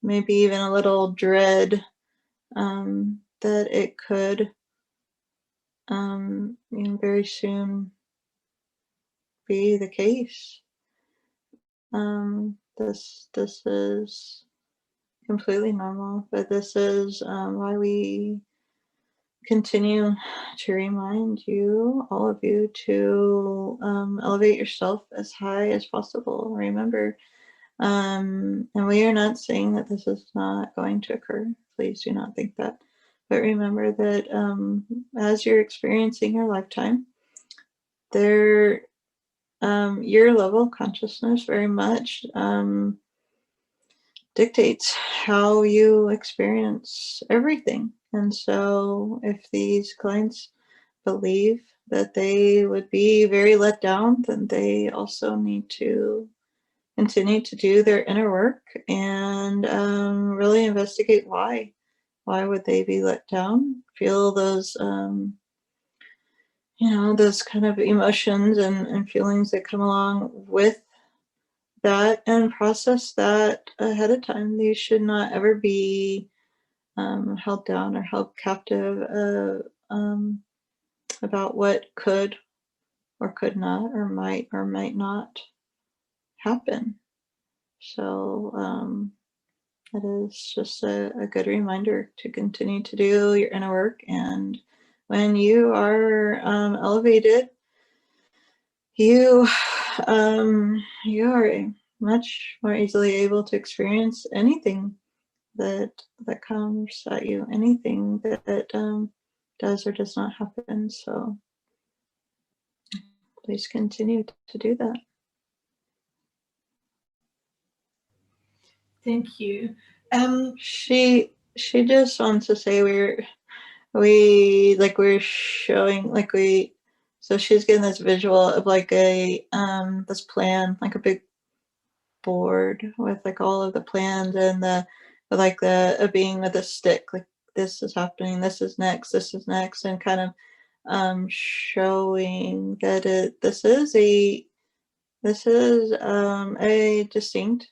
maybe even a little dread that it could very soon be the case. This is completely normal, but this is why we continue to remind you, all of you, to elevate yourself as high as possible. Remember, and we are not saying that this is not going to occur. Please do not think that. But remember that as you're experiencing your lifetime, there your level of consciousness very much dictates how you experience everything. And so if these clients believe that they would be very let down, then they also need to continue to do their inner work and really investigate why. Why would they be let down? Feel those, those kind of emotions and feelings that come along with that and process that ahead of time. These should not ever be held down or held captive about what could or could not or might not happen. So it is just a good reminder to continue to do your inner work. And when you are elevated, you you are much more easily able to experience anything that comes at you, anything that does or does not happen. So please continue to do that. Thank you. She just wants to say we're showing so she's getting this visual of like a this plan, like a big board with like all of the plans and a being with a stick, like this is happening, this is next, and kind of showing that this is a distinct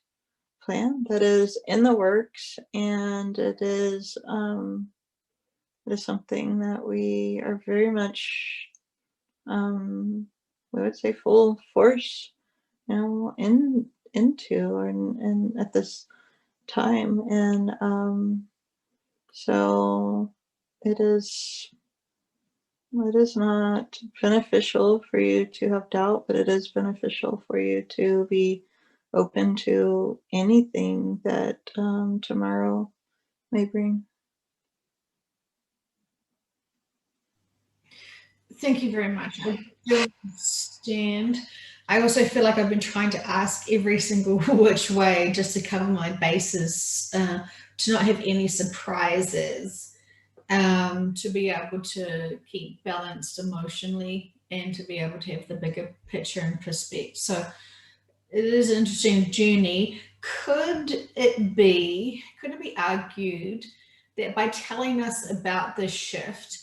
plan that is in the works, and it is something that we are very much we would say full force, into and at this time. And so it is not beneficial for you to have doubt, but it is beneficial for you to be open to anything that tomorrow may bring. Thank you very much. I do understand. I also feel like I've been trying to ask every single which way just to cover my bases, to not have any surprises, to be able to keep balanced emotionally, and to be able to have the bigger picture and perspective. So it is an interesting journey. Could it be argued that by telling us about this shift,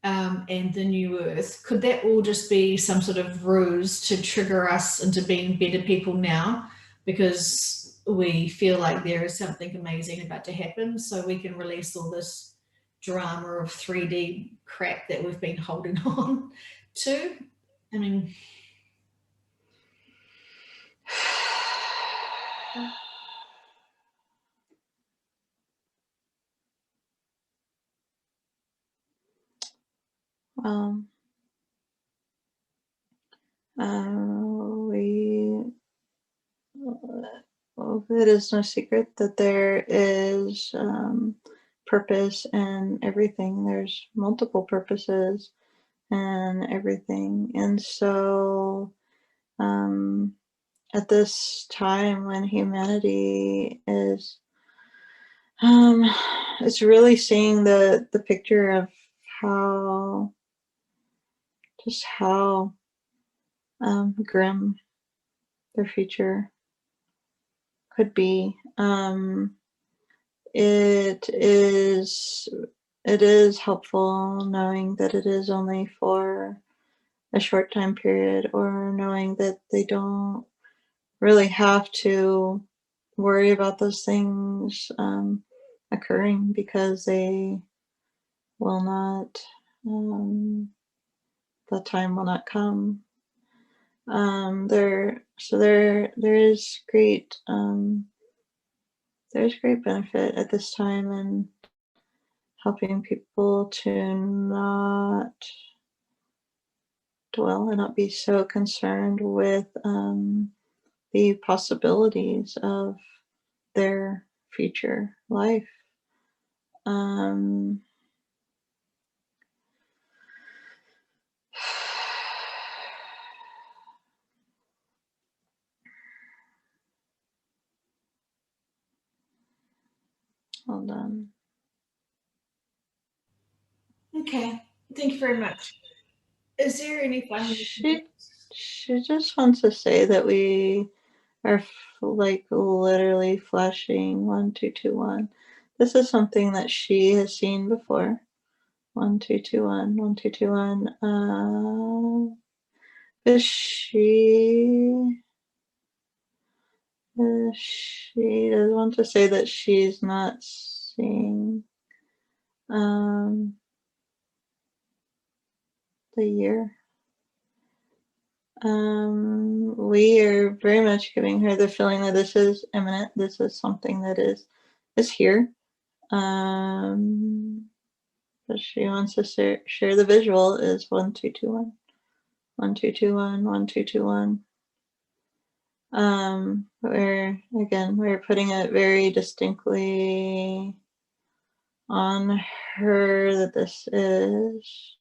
and the new earth, could that all just be some sort of ruse to trigger us into being better people now, because we feel like there is something amazing about to happen, so we can release all this drama of 3D crap that we've been holding on to? I mean, Um, we well, it is no secret that there is purpose in everything. There's multiple purposes and everything. And so at this time when humanity is it's really seeing the picture of how just how grim their future could be. It is helpful knowing that it is only for a short time period, or knowing that they don't really have to worry about those things occurring, because they will not, the time will not come. There is there's great benefit at this time in helping people to not dwell and not be so concerned with the possibilities of their future life. Um, Hold on. Okay, thank you very much. Is there any final She comments? she just wants to say that we are like literally flashing 1221. This is something that she has seen before. 1221, 1221. But she does want to say that she's not seeing um the year. We are very much giving her the feeling that this is imminent. This is something that is here. Um, but she wants to share the visual is 1221, 1221, 1221. We're putting it very distinctly on her that this is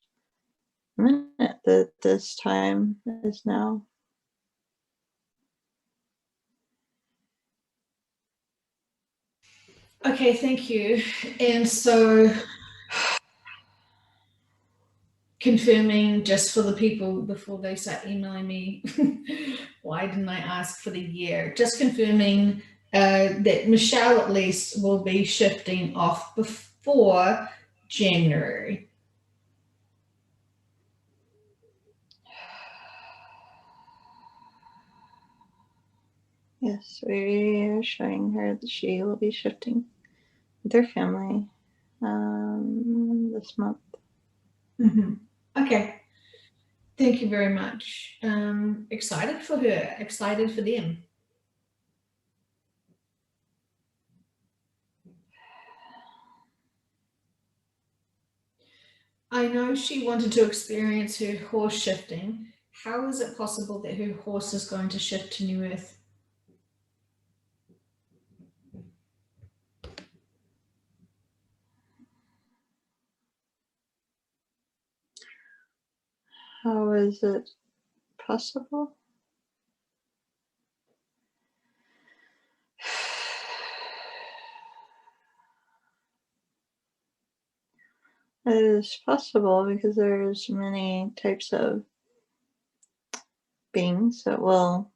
imminent, that this time is now. Okay, thank you. And so, confirming just for the people before they start emailing me, why didn't I ask for the year? Just confirming that Michelle at least will be shifting off before January. Yes, we are showing her that she will be shifting with her family this month. Mm-hmm. Okay. Thank you very much. Excited for her, excited for them. I know she wanted to experience her horse shifting. How is it possible that her horse is going to shift to New Earth? How is it possible? It is possible because there's many types of beings um,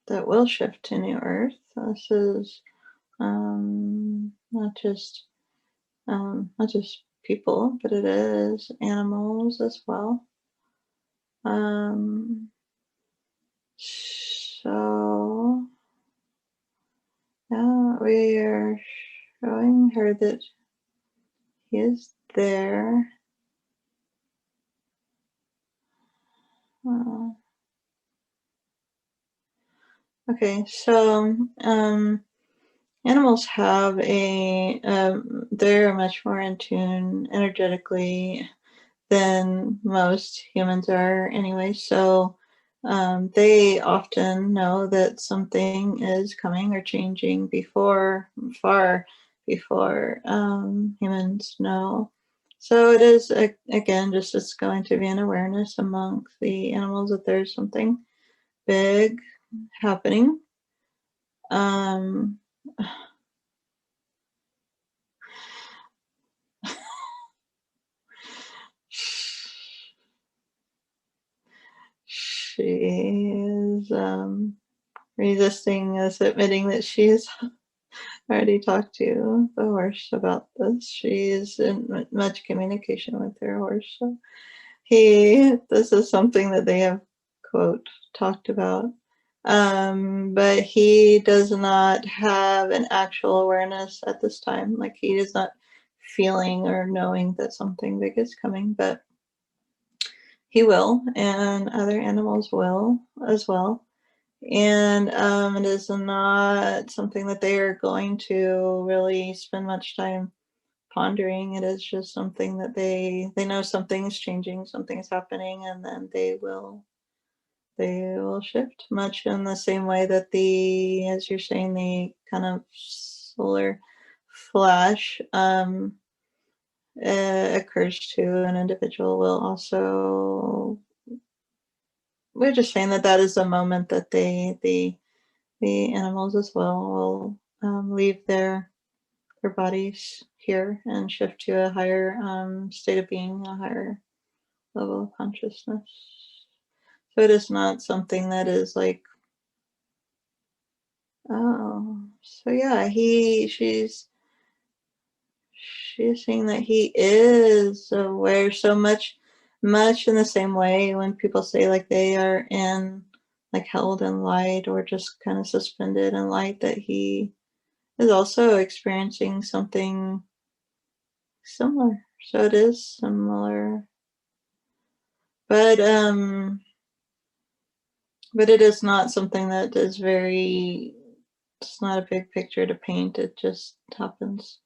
that will shift to New Earth. This is not just people, but it is animals as well. So yeah, we are showing her that he is there. Uh, okay, so animals have they're much more in tune energetically than most humans are anyway. So they often know that something is coming or changing far before humans know. So it is, again, just it's going to be an awareness amongst the animals that there's something big happening. Um, she is resisting us admitting that she has already talked to the horse about this. She is in much communication with her horse. So this is something that they have, quote, talked about. But he does not have an actual awareness at this time. Like he is not feeling or knowing that something big is coming, but he will, and other animals will as well. And it is not something that they are going to really spend much time pondering. It is just something that they know something is changing, something is happening, and then they will shift much in the same way that as you're saying, the kind of solar flash occurs to an individual will also. We're just saying that that is a moment that the animals as well will leave their bodies here and shift to a higher state of being, a higher level of consciousness. So it is not something that is like, oh, so yeah, she's saying that he is aware so much in the same way when people say like they are in like held in light or just kind of suspended in light, that he is also experiencing something similar. So it is similar. But it is not something that is very, it's not a big picture to paint. It just happens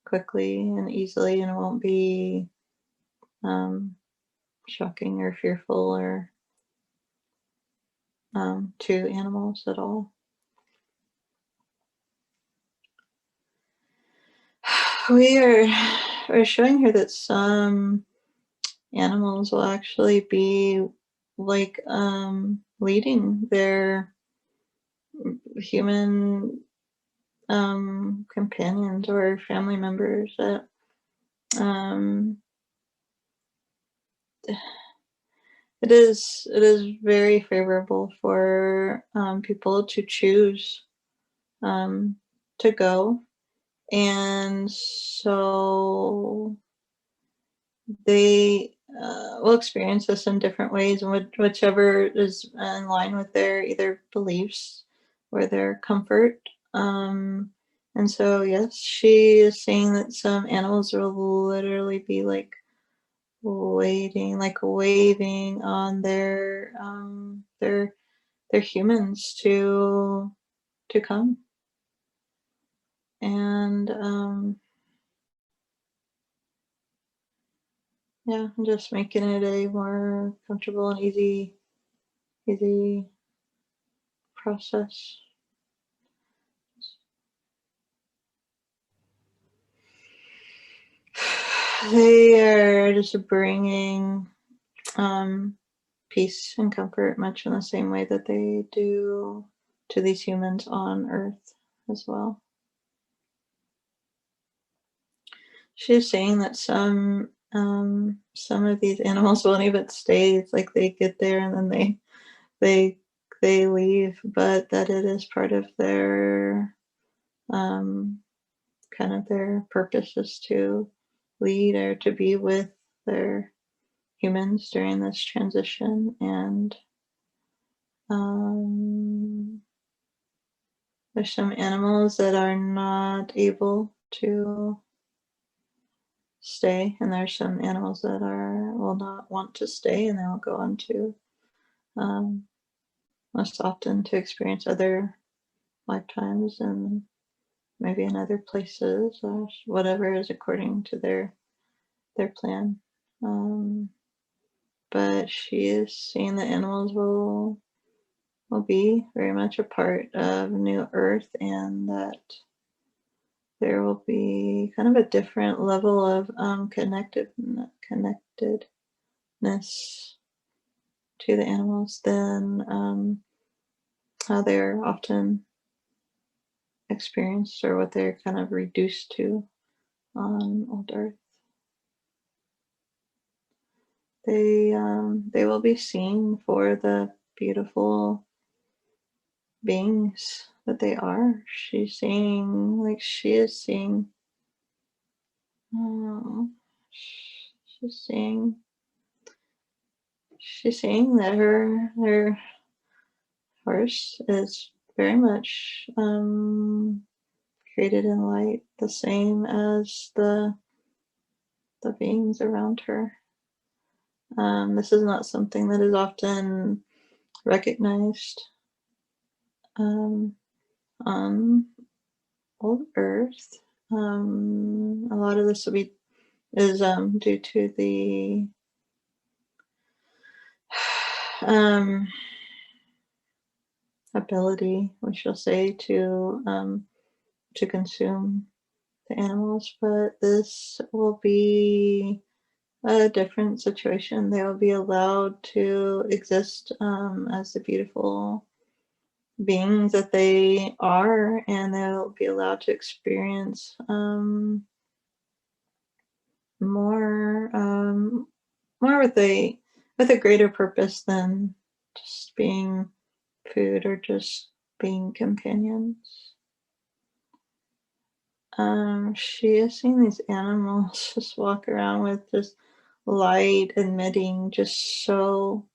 quickly and easily, and it won't be um, shocking or fearful or to animals at all. We're showing here that some animals will actually be like leading their human companions or family members. That it is very favorable for people to choose to go, and so they will experience this in different ways, and whichever is in line with their either beliefs or their comfort. And so, yes, she is saying that some animals will literally be like waiting, like waving on their humans to come, and yeah, just making it a more comfortable and easy process. They are just bringing peace and comfort much in the same way that they do to these humans on Earth as well. She's saying that some of these animals won't even stay. It's like they get there and then they they leave, but that it is part of their um, kind of their purpose is to lead or to be with their humans during this transition. And there's some animals that are not able to stay, and there's some animals that will not want to stay, and they will go on to um, most often to experience other lifetimes and maybe in other places or whatever is according to their plan. But she is seeing that animals will be very much a part of New Earth, and that there will be kind of a different level of connectedness to the animals than how they're often experienced or what they're kind of reduced to on old Earth. They will be seen for the beautiful beings that they are. She's seeing, like she is seeing. Oh, she's seeing. She's seeing that her horse is very much created in light, the same as the beings around her. This is not something that is often recognized on old Earth. A lot of this is due to the ability, we shall say, to consume the animals, but this will be a different situation. They will be allowed to exist as the beautiful beings that they are, and they'll be allowed to experience more more with a greater purpose than just being food or just being companions. She has seen these animals just walk around with this light emitting just so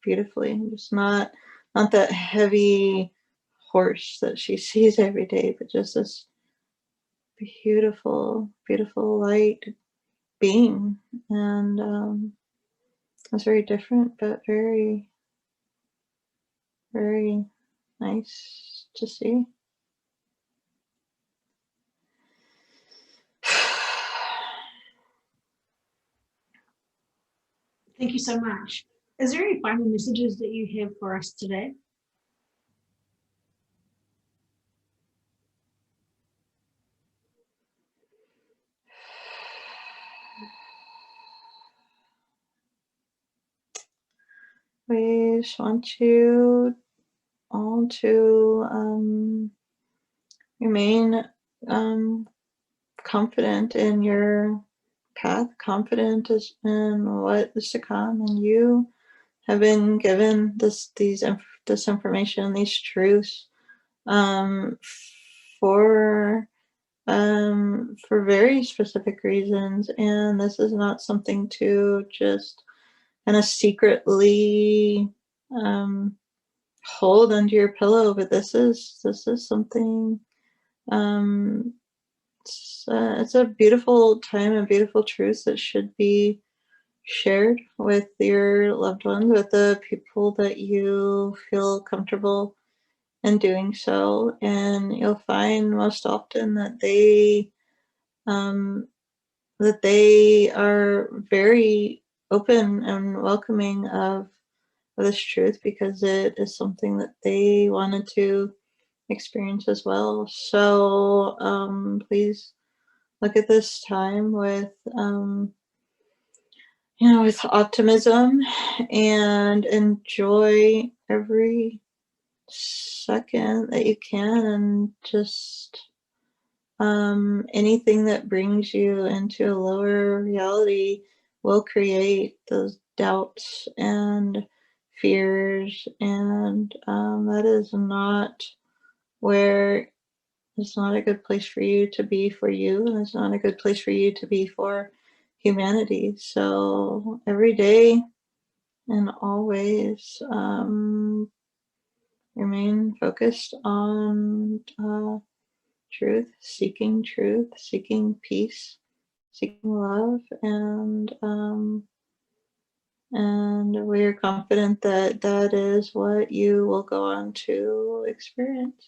beautifully. Just not that heavy horse that she sees every day, but just this beautiful light being. And it's very different, but very nice to see. Thank you so much. Is there any final messages that you have for us today? We just want you all to remain confident in your path, confident in what is to come, and you have been given this information, these truths, um, for for very specific reasons, and this is not something to just kind of secretly hold under your pillow, but this is something. Um, it's a beautiful time, a beautiful truth that should be shared with your loved ones, with the people that you feel comfortable in doing so. And you'll find most often um, that they are very open and welcoming of this truth, because it is something that they wanted to experience as well. So please look at this time with with optimism, and enjoy every second that you can, and just anything that brings you into a lower reality will create those doubts and fears, and that is not where it's not a good place for you to be for you, and it's not a good place for you to be for humanity. So every day and always remain focused on truth, seeking peace, seeking love, and we are confident that that is what you will go on to experience.